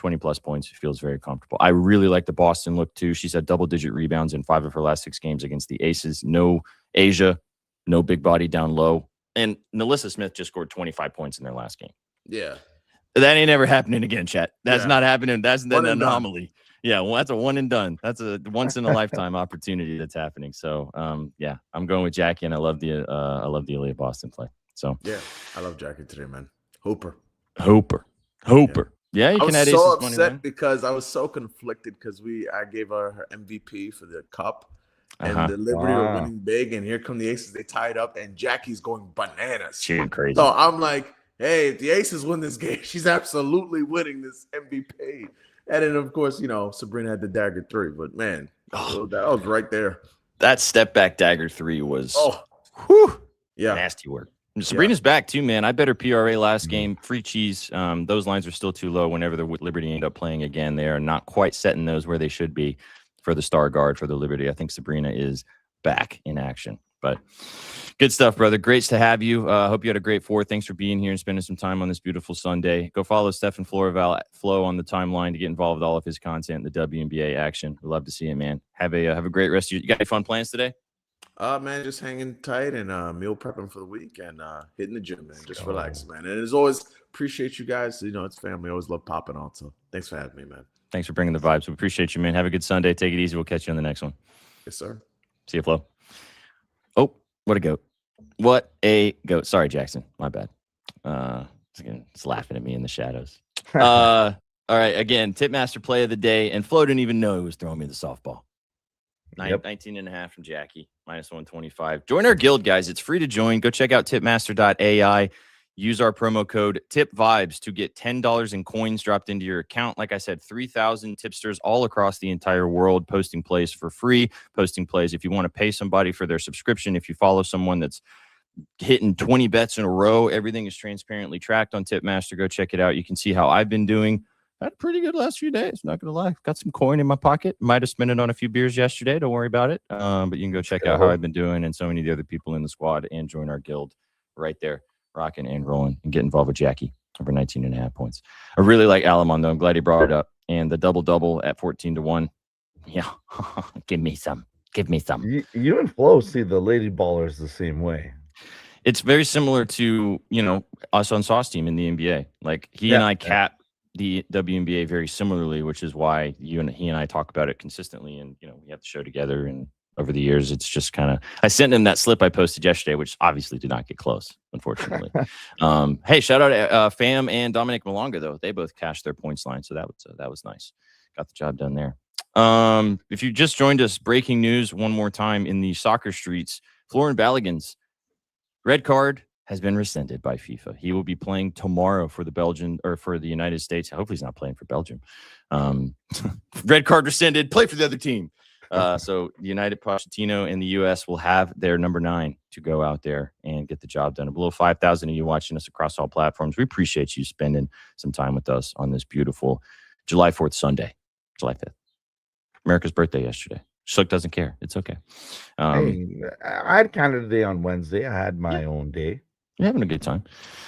20-plus points. Feels very comfortable. I really like the Boston look, too. She's had double-digit rebounds in 5 of her last 6 games against the Aces. No A'ja, no big body down low. And Nalissa Smith just scored 25 points in their last game. Yeah. That ain't ever happening again, chat. That's not happening. That's an anomaly. Done. Yeah, well, that's a one and done. That's a once-in-a-lifetime opportunity that's happening. So, I'm going with Jackie, and I love the Aaliyah Boston play. So, yeah, I love Jackie today, man. Hooper. Yeah, you can add aces. I was so upset money, because I was so conflicted because I gave her MVP for the cup. And the Liberty were winning big, and here come the Aces. They tied up, and Jackie's going bananas. She's crazy. So I'm like, hey, if the Aces win this game, she's absolutely winning this MVP. And then, of course, Sabrina had the dagger 3. But, man, that was right there. That step-back dagger 3 was nasty work. And Sabrina's back, too, man. I bet her PRA last game. Free cheese. Those lines are still too low whenever the Liberty end up playing again. They are not quite setting those where they should be. For the star guard for the Liberty. I think Sabrina is back in action. But good stuff, brother. Great to have you. Hope you had a great 4th. Thanks for being here and spending some time on this beautiful Sunday. Go follow Stefan Flo on the timeline to get involved with all of his content, the WNBA action. We love to see it, man. Have a great rest of you got any fun plans today? Man, just hanging tight and meal prepping for the week and hitting the gym, man. Just relax, man. And as always, appreciate you guys. It's family. I always love popping on. So thanks for having me, man. Thanks for bringing the vibes. We appreciate you, man. Have a good Sunday. Take it easy. We'll catch you on the next one. Yes, sir. See you, Flo. Oh, what a goat. What a goat. Sorry, Jackson. My bad. It's laughing at me in the shadows. All right. Again, Tipmaster play of the day. And Flo didn't even know he was throwing me the softball. 19.5 from Jackie, minus 125. Join our guild, guys. It's free to join. Go check out tipmaster.ai. Use our promo code TIPVIBES to get $10 in coins dropped into your account. Like I said, 3,000 tipsters all across the entire world posting plays for free, posting plays if you want to pay somebody for their subscription. If you follow someone that's hitting 20 bets in a row, everything is transparently tracked on Tipmaster. Go check it out. You can see how I've been doing. I had a pretty good last few days, not gonna lie. Got some coin in my pocket. Might have spent it on a few beers yesterday. Don't worry about it. But you can go check out how I've been doing and so many of the other people in the squad and join our guild right there, rocking and rolling, and get involved with Jackie over 19.5 points. I really like Alamon, though. I'm glad he brought it up. And the double-double at 14-1. Yeah, give me some. Give me some. You and Flo see the Lady Ballers the same way. It's very similar to, us on Sauce Team in the NBA. Like, he and I cap the WNBA very similarly, which is why he and I talk about it consistently. And, we have the show together. And over the years, it's just kind of, I sent him that slip I posted yesterday, which obviously did not get close, unfortunately. Hey, shout out Fam and Dominic Malonga, though. They both cashed their points line. So that was nice. Got the job done there. If you just joined us, breaking news one more time in the soccer streets. Florin Balogun's red card has been rescinded by FIFA. He will be playing tomorrow for the United States. Hopefully he's not playing for Belgium. Red card rescinded. Play for the other team. So United Pochettino and the U.S. will have their number 9 to go out there and get the job done. Below 5,000 of you watching us across all platforms. We appreciate you spending some time with us on this beautiful July 4th Sunday, July 5th. America's birthday yesterday. Shook doesn't care. It's okay. Hey, I had Canada Day on Wednesday. I had my own day. You're having a good time.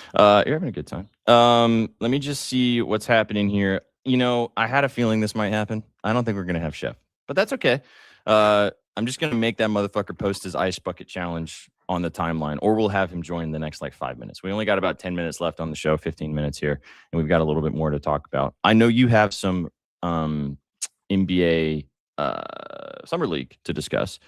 Let me just see what's happening here. I had a feeling this might happen. I don't think we're going to have Chef, but that's okay. I'm just going to make that motherfucker post his ice bucket challenge on the timeline, or we'll have him join the next 5 minutes. We only got about 10 minutes left on the show, 15 minutes here, and we've got a little bit more to talk about. I know you have some NBA Summer League to discuss,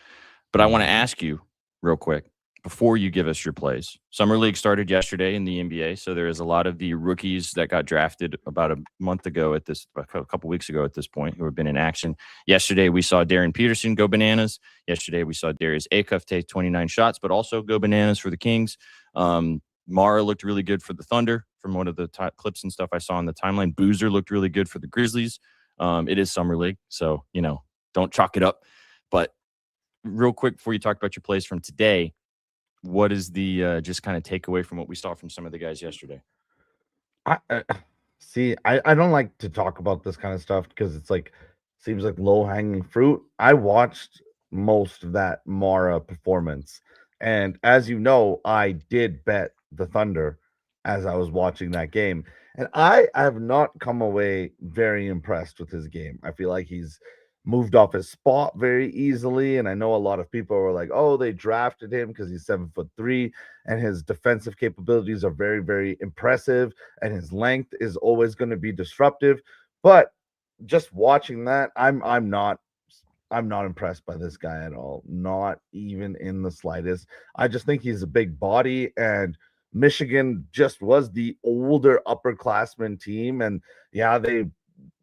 but I want to ask you real quick before you give us your plays. Summer League started yesterday in the NBA, so there is a lot of the rookies that got drafted about a couple weeks ago at this point, who have been in action. Yesterday, we saw Darren Peterson go bananas. Yesterday, we saw Darius Acuff take 29 shots, but also go bananas for the Kings. Mara looked really good for the Thunder from one of the clips and stuff I saw on the timeline. Boozer looked really good for the Grizzlies. It is Summer League, so, don't chalk it up. But real quick, before you talk about your plays from today, what is the just kind of takeaway from what we saw from some of the guys yesterday? I don't like to talk about this kind of stuff because it's seems like low-hanging fruit. I watched most of that Mara performance, and as you know, I did bet the Thunder as I was watching that game, and I have not come away very impressed with his game. I feel like he's moved off his spot very easily, and I know a lot of people were like, oh, they drafted him because he's 7'3" and his defensive capabilities are very, very impressive, and his length is always going to be disruptive. But just watching that, I'm not impressed by this guy at all, not even in the slightest. I just think he's a big body, and Michigan just was the older upperclassmen team, and they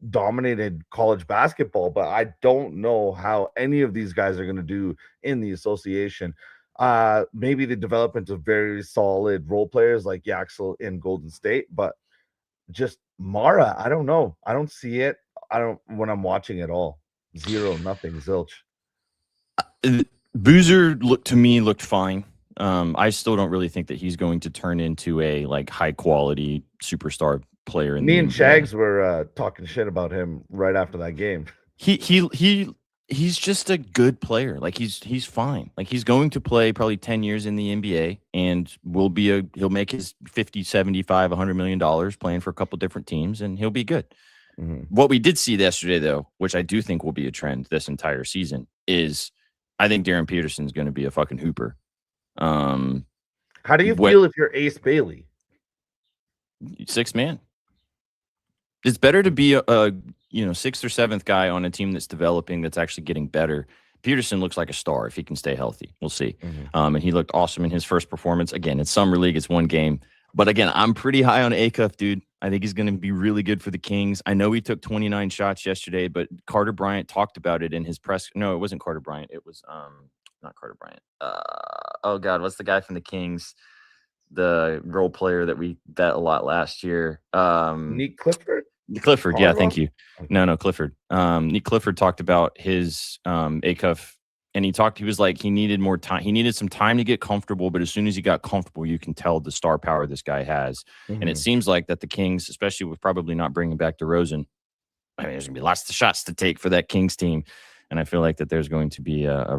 dominated college basketball, but I don't know how any of these guys are going to do in the association. Maybe they develop into very solid role players like Yaxel in Golden State, but just Mara, I don't know. I don't see it. When I'm watching it all. 0, nothing, zilch. Boozer looked fine. I still don't really think that he's going to turn into a high quality superstar player. Me and Shags were talking shit about him right after that game. He's just a good player. He's fine. He's going to play probably 10 years in the NBA and he'll make his 50, 75, $100 million playing for a couple different teams, and he'll be good. Mm-hmm. What we did see yesterday, though, which I do think will be a trend this entire season, is I think Darren Peterson's going to be a fucking hooper. How do you feel if you're Ace Bailey? 6th man. It's better to be a 6th or 7th guy on a team that's developing, that's actually getting better. Peterson looks like a star if he can stay healthy. We'll see. Mm-hmm. And he looked awesome in his first performance. Again, it's Summer League. It's one game. But again, I'm pretty high on Acuff, dude. I think he's going to be really good for the Kings. I know he took 29 shots yesterday, but Carter Bryant talked about it in his press. No, it wasn't Carter Bryant. It was not Carter Bryant. Oh God, what's the guy from the Kings? the role player that we bet a lot last year. Nick Clifford. Clifford, yeah, thank you. Okay. No, Clifford. Nick Clifford talked about his ACUF, and he was like he needed more time. He needed some time to get comfortable, but as soon as he got comfortable, you can tell the star power this guy has. And it seems like that the Kings, especially with probably not bringing back DeRozan, I mean, there's gonna be lots of shots to take for that Kings team, and I feel like that there's going to be a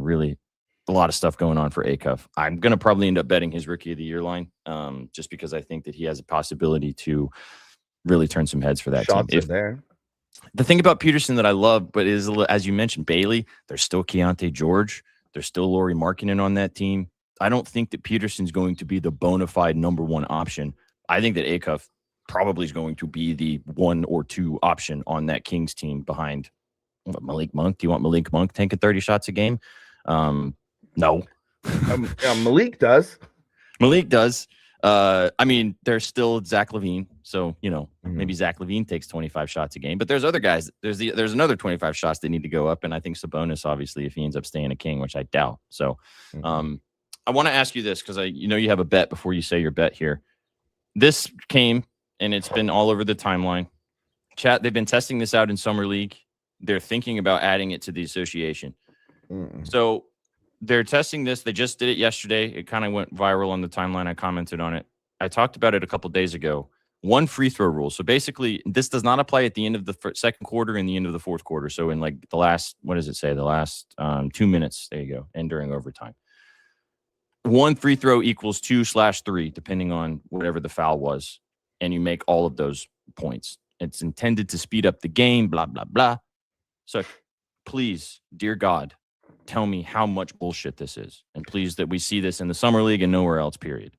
lot of stuff going on for ACUF. I'm gonna probably end up betting his Rookie of the Year line, just because I think that he has a possibility to really turn some heads for that Shots team. Are there. The thing about Peterson that I love, but is, as you mentioned, Bailey, there's still Keontae George. There's still Lauri Markkanen on that team. I don't think that Peterson's going to be the bona fide number one option. I think that ACUF probably is going to be the 1 or 2 option on that Kings team behind Malik Monk. Do you want Malik Monk taking 30 shots a game? No. Malik does. Malik does. I mean, there's still Zach LaVine, so maybe Zach LaVine takes 25 shots a game. But there's other guys. There's another 25 shots that need to go up, and I think Sabonis, obviously, if he ends up staying a King, which I doubt. So, I want to ask you this because you have a bet before you say your bet here. This came and it's been all over the timeline. Chat. They've been testing this out in Summer League. They're thinking about adding it to the association. So. They're testing this. They just did it yesterday. It kind of went viral on the timeline. I commented on it. I talked about it a couple days ago. 1 free throw rule. So basically, this does not apply at the end of the second quarter and the end of the fourth quarter. So in like the last, what does it say? The last 2 minutes. There you go. And during overtime. 1 free throw equals 2/3, depending on whatever the foul was. And you make all of those points. It's intended to speed up the game, blah, blah, blah. So please, dear God, tell me how much bullshit this is. And please that we see this in the Summer League and nowhere else, period.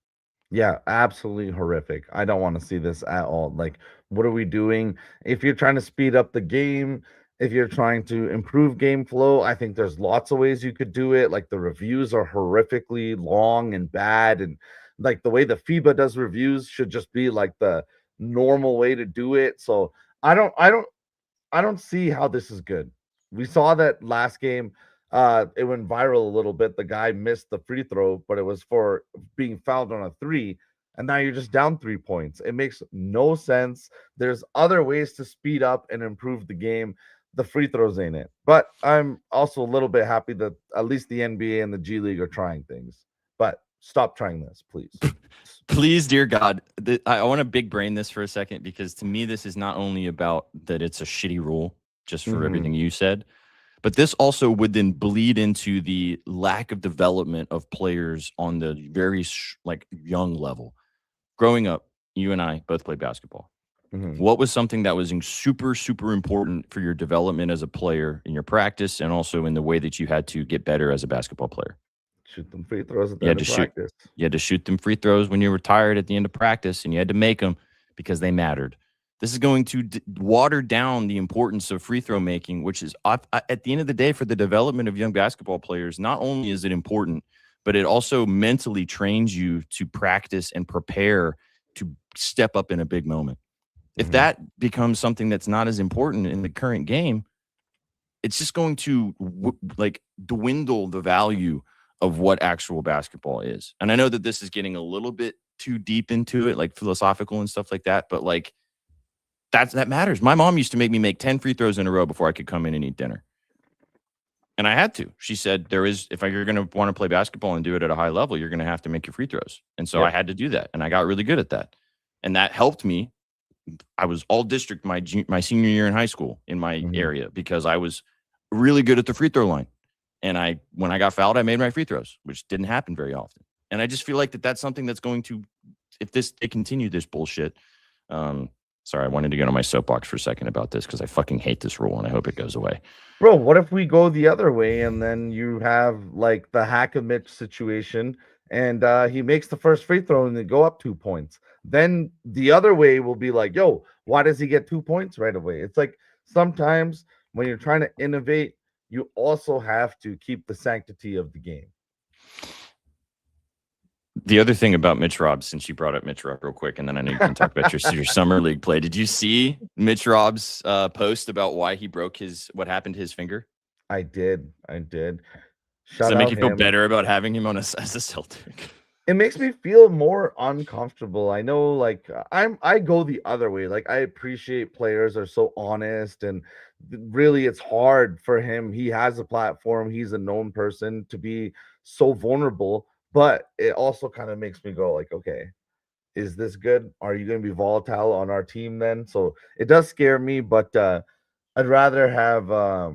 Yeah, absolutely horrific. I don't want to see this at all. Like, what are we doing? If you're trying to speed up the game, if you're trying to improve game flow, I think there's lots of ways you could do it. Like, the reviews are horrifically long and bad. And like the way the FIBA does reviews should just be like the normal way to do it. So I don't see how this is good. We saw that last game. It went viral a little bit. The guy missed the free throw, but it was for being fouled on a 3, and now you're just down 3 points. It makes no sense. There's other ways to speed up and improve the game. The free throws ain't it. But I'm also a little bit happy that at least the NBA and the G League are trying things. But stop trying this, please. Please, dear God. I want to big brain this for a second, because to me, this is not only about that it's a shitty rule, just for everything you said, but this also would then bleed into the lack of development of players on the very young level. Growing up, you and I both played basketball. What was something that was super, super important for your development as a player in your practice, and also in the way that you had to get better as a basketball player? Shoot them free throws at the end of practice. You had to shoot them free throws when you were tired at the end of practice, and you had to make them because they mattered. This is going to water down the importance of free throw making, which is at the end of the day for the development of young basketball players. Not only is it important, but it also mentally trains you to practice and prepare to step up in a big moment. If that becomes something that's not as important in the current game, it's just going to dwindle the value of what actual basketball is. And I know that this is getting a little bit too deep into it, like philosophical and stuff like that, but like, that matters. My mom used to make me make 10 free throws in a row before I could come in and eat dinner. And I had to. She said, if you're going to want to play basketball and do it at a high level, you're going to have to make your free throws. And so I had to do that. And I got really good at that. And that helped me. I was all district my senior year in high school in my area, because I was really good at the free throw line. And when I got fouled, I made my free throws, which didn't happen very often. And I just feel like that's something that's going to, if they continue this bullshit, sorry, I wanted to get on my soapbox for a second about this because I fucking hate this rule and I hope it goes away. Bro, what if we go the other way and then you have like the Hack-a-Mitch situation and he makes the first free throw and they go up 2 points? Then the other way will be like, yo, why does he get 2 points right away? It's like sometimes when you're trying to innovate, you also have to keep the sanctity of the game. The other thing about Mitch Robbs, since you brought up Mitch Robb real quick, and then I know you can talk about your summer league play. Did you see Mitch Robb's post about why he broke what happened to his finger? I did. Does that make you feel better about having him as a Celtic? It makes me feel more uncomfortable. I know, like I go the other way. Like I appreciate players are so honest, and really, it's hard for him. He has a platform. He's a known person to be so vulnerable. But it also kind of makes me go, like, okay, is this good? Are you going to be volatile on our team then? So it does scare me, but I'd rather have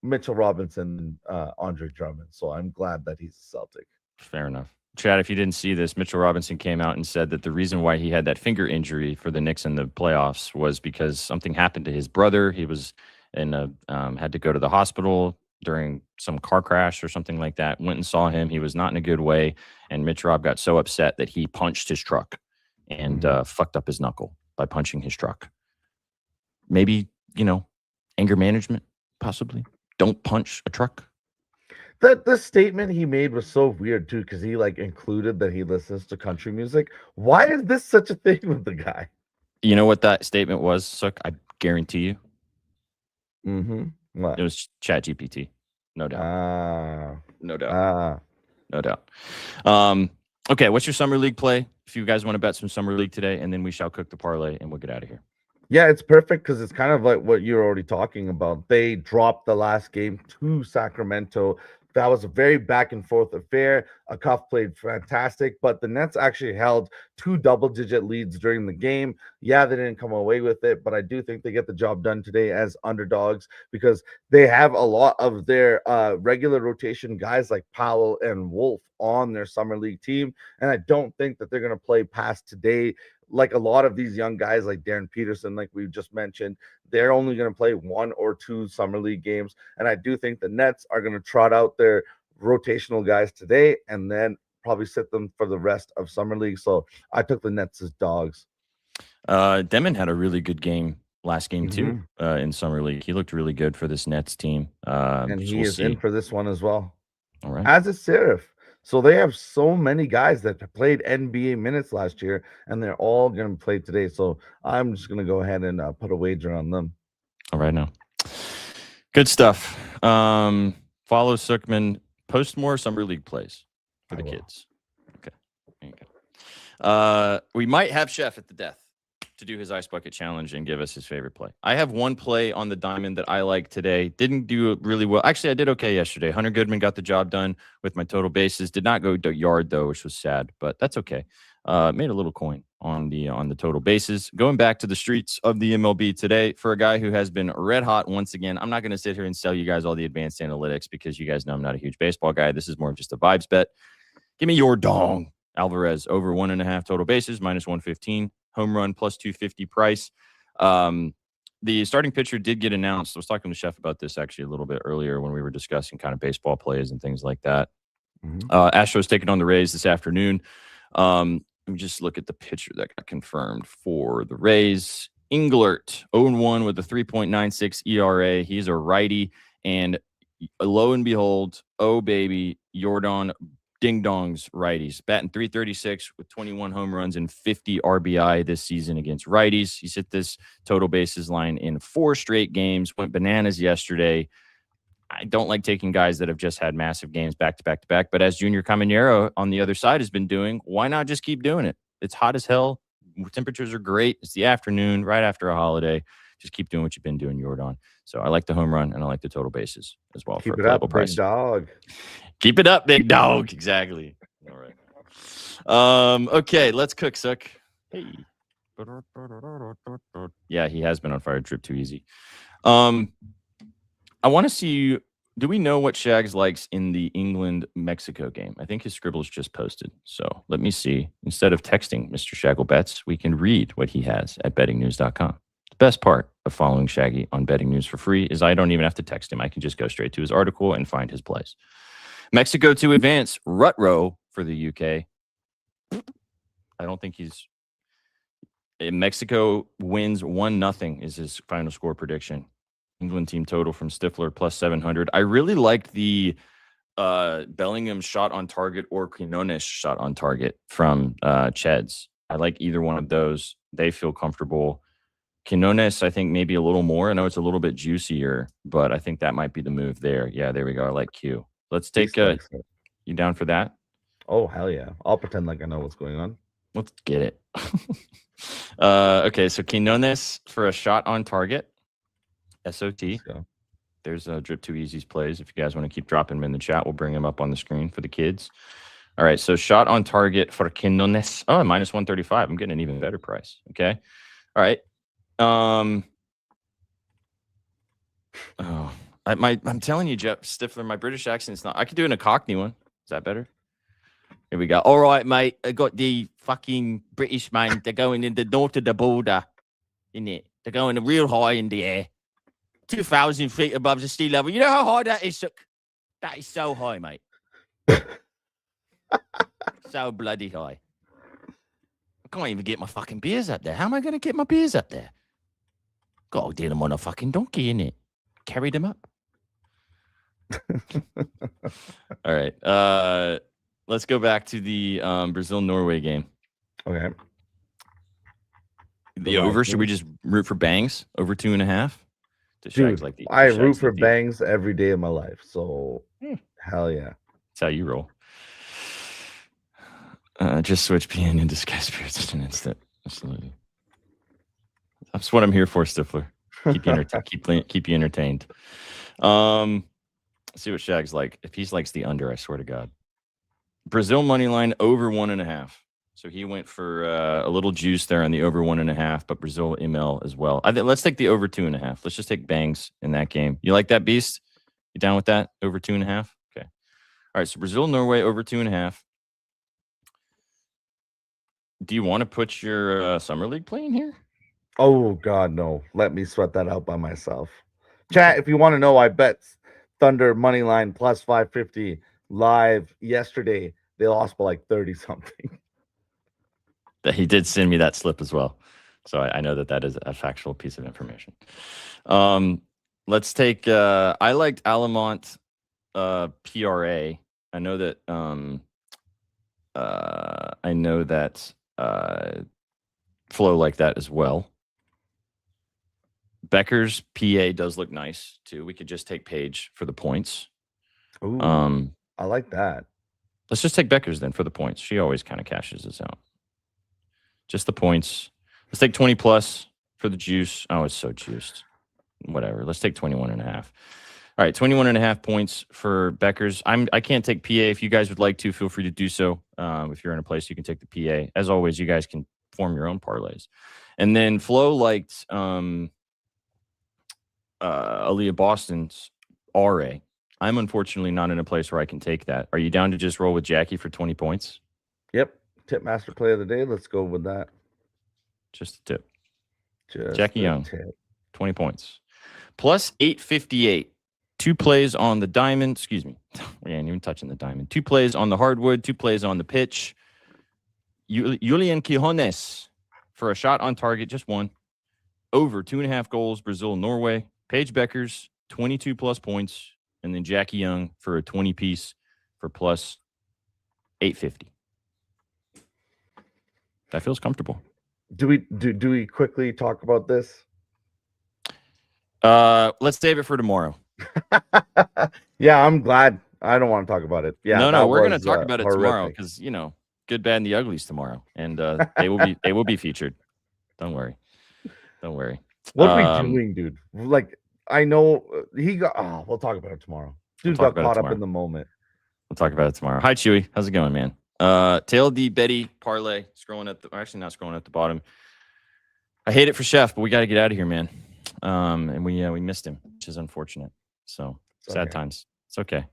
Mitchell Robinson than Andre Drummond. So I'm glad that he's a Celtic. Fair enough. Chad, if you didn't see this, Mitchell Robinson came out and said that the reason why he had that finger injury for the Knicks in the playoffs was because something happened to his brother. He was in a had to go to the hospital during some car crash or something like that. Went and saw him. He was not in a good way, and Mitch Rob got so upset that he punched his truck and fucked up his knuckle by punching his truck. Maybe, anger management, possibly. Don't punch a truck. That the statement he made was so weird too, because he like included that he listens to country music. Why is this such a thing with the guy? You know what that statement was, Sook? I guarantee you. What? It was ChatGPT. No doubt. No doubt. No doubt. Okay, what's your summer league play? If you guys want to bet some summer league today, and then we shall cook the parlay and we'll get out of here. Yeah, it's perfect because it's kind of like what you're already talking about. They dropped the last game to Sacramento. That was a very back and forth affair. Cuff played fantastic, but the Nets actually held 2 double-digit leads during the game. Yeah, they didn't come away with it, but I do think they get the job done today as underdogs because they have a lot of their regular rotation guys like Powell and Wolf on their summer league team, and I don't think that they're going to play past today. Like a lot of these young guys like Darren Peterson, like we just mentioned, they're only going to play 1 or 2 summer league games. And I do think the Nets are going to trot out their rotational guys today and then probably sit them for the rest of summer league. So I took the Nets as dogs. Demon had a really good game last game too in summer league. He looked really good for this Nets team. And he is in for this one as well. All right. As is Serif. So they have so many guys that played NBA minutes last year, and they're all going to play today. So I'm just going to go ahead and put a wager on them. All right, now. Good stuff. Follow Sookman. Post more summer league plays for the kids. Okay. There you go. We might have Chef at the death to do his ice bucket challenge and give us his favorite play. I have one play on the diamond that I like today. Didn't do really well. Actually, I did okay yesterday. Hunter Goodman got the job done with my total bases. Did not go yard though, which was sad, but that's okay. Made a little coin on the total bases. Going back to the streets of the MLB today for a guy who has been red hot once again. I'm not going to sit here and sell you guys all the advanced analytics because you guys know I'm not a huge baseball guy. This is more of just a vibes bet. Give me your dong. Alvarez over 1.5 total bases, minus 115. Home run plus 250 price. The starting pitcher did get announced. I was talking to Chef about this actually a little bit earlier when we were discussing kind of baseball plays and things like that. Astros taking on the Rays this afternoon. Let me just look at the pitcher that got confirmed for the Rays. Englert, 0-1 with a 3.96 ERA. He's a righty. And lo and behold, oh baby, Jordan Ding Dongs righties, batting .336 with 21 home runs and 50 RBI this season against righties. He's hit this total bases line in 4 straight games, went bananas yesterday. I don't like taking guys that have just had massive games back to back to back, but as Junior Caminero on the other side has been doing, why not just keep doing it? It's hot as hell. Temperatures are great. It's the afternoon, right after a holiday. Just keep doing what you've been doing, Jordan. So I like the home run and I like the total bases as well. Keep for it a up, playable price. big dog. Keep it up, big dog. Exactly. All right. Okay, let's cook, Sook. Hey. Yeah, he has been on fire. Drip too easy. I want to see. Do we know what Shags likes in the England-Mexico game? I think his scribbles just posted. So let me see. Instead of texting Mr. Shagglebets, we can read what he has at bettingnews.com. The best part of following Shaggy on Betting News for free is I don't even have to text him. I can just go straight to his article and find his plays. Mexico to advance. Rutro for the UK. I don't think he's... Mexico wins 1-0 is his final score prediction. England team total from Stifler plus 700. I really liked the Bellingham shot on target or Quinones shot on target from Cheds. I like either one of those. They feel comfortable. Quinones, I think maybe a little more. I know it's a little bit juicier, but I think that might be the move there. Yeah, there we go. I like Q. Let's take you down for that. Oh, hell yeah. I'll pretend like I know what's going on. Let's get it. Okay, so Quinones for a shot on target. SOT. Let's go. There's Drip 2 Easy's plays. If you guys want to keep dropping them in the chat, we'll bring them up on the screen for the kids. All right, so shot on target for Quinones. Oh, minus 135. I'm getting an even better price. Okay. All right. I'm telling you, Jeff Stifler, my British accent's not. I could do a Cockney one. Is that better? Here we go. All right, mate. I got the fucking British man. They're going in the north of the border, isn't it? They're going real high in the air, 2,000 feet above the sea level. You know how high that is? That is so high, mate. So bloody high. I can't even get my fucking beers up there. How am I going to get my beers up there? Got to deal them on a fucking donkey, innit? Carry them up. All right. Let's go back to the Brazil-Norway game. Okay. The over, should we just root for bangs? Over 2.5? Dude, I root for bangs every day of my life. So, hell yeah. That's how you roll. Just switch BNN into Sky Spirits in an instant. Absolutely. That's what I'm here for, Stifler. Keep you entertained. Keep you entertained. See what Shag's like. If he likes the under, I swear to God. Brazil money line over 1.5. So he went for a little juice there on the over 1.5, but Brazil ML as well. Let's take the over 2.5. Let's just take bangs in that game. You like that, Beast? You down with that? Over 2.5? Okay. All right. So Brazil, Norway over 2.5. Do you want to put your Summer League play in here? Oh, God, no. Let me sweat that out by myself. Chat, if you want to know, I bet Thunder money line plus 550 live yesterday. They lost by like 30 something. He did send me that slip as well. So I know that is a factual piece of information. Let's take I liked Alamont PRA. I know that Flo like that as well. Becker's PA does look nice too. We could just take Page for the points. Ooh, I like that. Let's just take Becker's then for the points. She always kind of cashes us out. Just the points. Let's take 20 plus for the juice. Oh, it's so juiced. Whatever. Let's take 21.5. All right, 21.5 points for Becker's. I can't take PA. If you guys would like to, feel free to do so. If you're in a place, you can take the PA. As always, you guys can form your own parlays. And then Flo liked Aaliyah Boston's RA. I'm unfortunately not in a place where I can take that. Are you down to just roll with Jackie for 20 points? Yep. Tip master play of the day. Let's go with that. Just a tip. Jackie Young, 20 points. Plus 858. 2 plays on the diamond. Excuse me. We ain't even touching the diamond. 2 plays on the hardwood. 2 plays on the pitch. Julian Quijones for a shot on target. Just 1. Over 2.5 goals. Brazil, Norway. Paige Beckers, 22 plus points. And then Jackie Young for a 20 piece for plus 850. That feels comfortable. Do we quickly talk about this? Let's save it for tomorrow. Yeah, I'm glad. I don't want to talk about it. Yeah, no, we're going to talk about it tomorrow because good, bad, and the uglies tomorrow, and they will be featured. Don't worry. What are we doing, dude? Like, I know he got. Oh, we'll talk about it tomorrow. Dude got caught up in the moment. We'll talk about it tomorrow. Hi, Chewy. How's it going, man? Tail D Betty parlay scrolling at actually not scrolling at the bottom. I hate it for Chef, but we got to get out of here, man. And we missed him, which is unfortunate. So sad times. It's okay.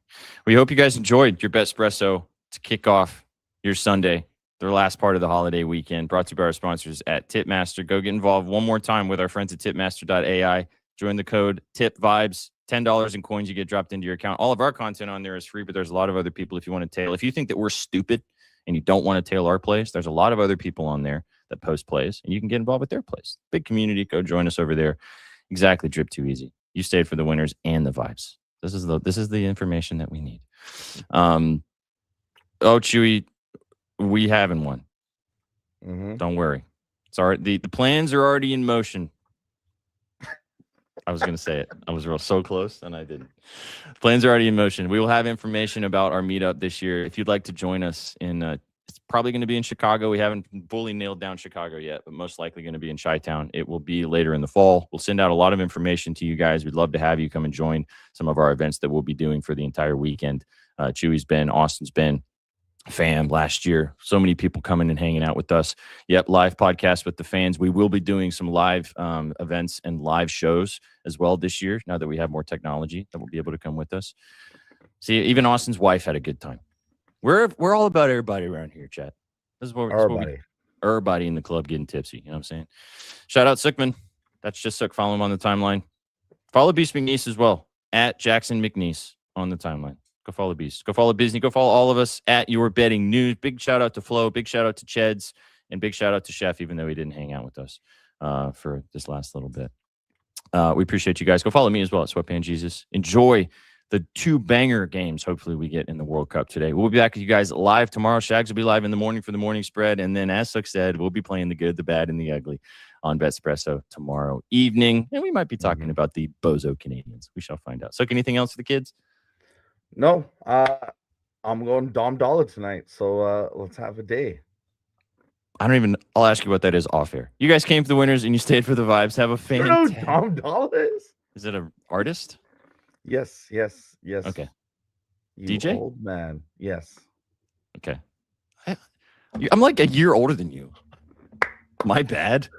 We hope you guys enjoyed your Betspresso to kick off your Sunday, their last part of the holiday weekend. Brought to you by our sponsors at Tipmaster. Go get involved one more time with our friends at tipmaster.ai. Join the code TIPVIBES. $10 in coins you get dropped into your account. All of our content on there is free, but there's a lot of other people if you want to tail. If you think that we're stupid and you don't want to tail our plays, there's a lot of other people on there that post plays, and you can get involved with their plays. Big community. Go join us over there. Exactly, Drip Too Easy. You stayed for the winners and the vibes. This is the information that we need. Chewy, we haven't won. Don't worry. It's already the plans are already in motion. I was going to say it. I was so close, and I didn't. Plans are already in motion. We will have information about our meetup this year. If you'd like to join us it's probably going to be in Chicago. We haven't fully nailed down Chicago yet, but most likely going to be in Chi-Town. It will be later in the fall. We'll send out a lot of information to you guys. We'd love to have you come and join some of our events that we'll be doing for the entire weekend. Chewy's been, Austin's been, fam last year. So many people coming and hanging out with us. Yep, live podcast with the fans. We will be doing some live events and live shows as well this year, now that we have more technology that will be able to come with us. See, even Austin's wife had a good time. We're all about everybody around here, chat. This is what everybody in the club getting tipsy. You know what I'm saying? Shout out Sookman. That's just Sook. Follow him on the timeline. Follow Beast McNeese as well, at Jackson McNeese on the timeline. Go follow Beast. Go follow Bizney. Go follow all of us at Your Betting News. Big shout out to Flo. Big shout out to Cheds. And big shout out to Chef, even though he didn't hang out with us for this last little bit. We appreciate you guys. Go follow me as well at Sweatband Jesus. Enjoy the 2 banger games hopefully we get in the World Cup today. We'll be back with you guys live tomorrow. Shags will be live in the morning for the morning spread. And then, as Sook said, we'll be playing the good, the bad, and the ugly on Betspresso tomorrow evening. And we might be talking about the Bozo Canadians. We shall find out. Sook, anything else for the kids? No. I'm going Dom Dollar tonight. So let's have a day. I'll ask you what that is off air. You guys came for the winners and you stayed for the vibes. Have a fantastic. You know who Dom Dollar is? Is it an artist? Yes. Okay. You DJ? old man. Yes. Okay. I'm like a year older than you. My bad.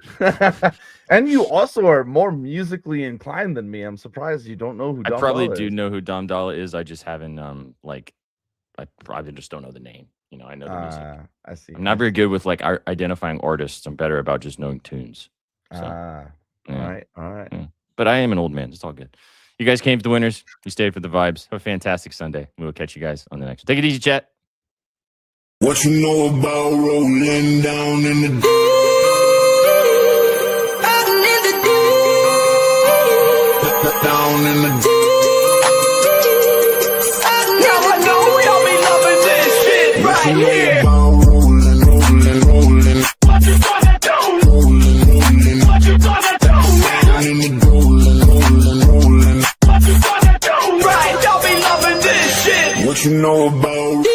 And you also are more musically inclined than me. I'm surprised you don't know who Dom I probably Dollar do is. know who Dom Dollar is. I just haven't I probably just don't know the name. You know, I know the music. I see. I'm not very good with like identifying artists. I'm better about just knowing tunes. So, all right. Yeah. But I am an old man. It's all good. You guys came for the winners. We stayed for the vibes. Have a fantastic Sunday. We will catch you guys on the next one. Take it easy, chat. What you know about rolling down in the deep? Down in the deep. Now I know y'all be loving this shit right here. Rolling. What you gonna do? Rolling. What you gonna do? Down in the rolling. What you gonna do? Right, y'all be loving this shit. What you know about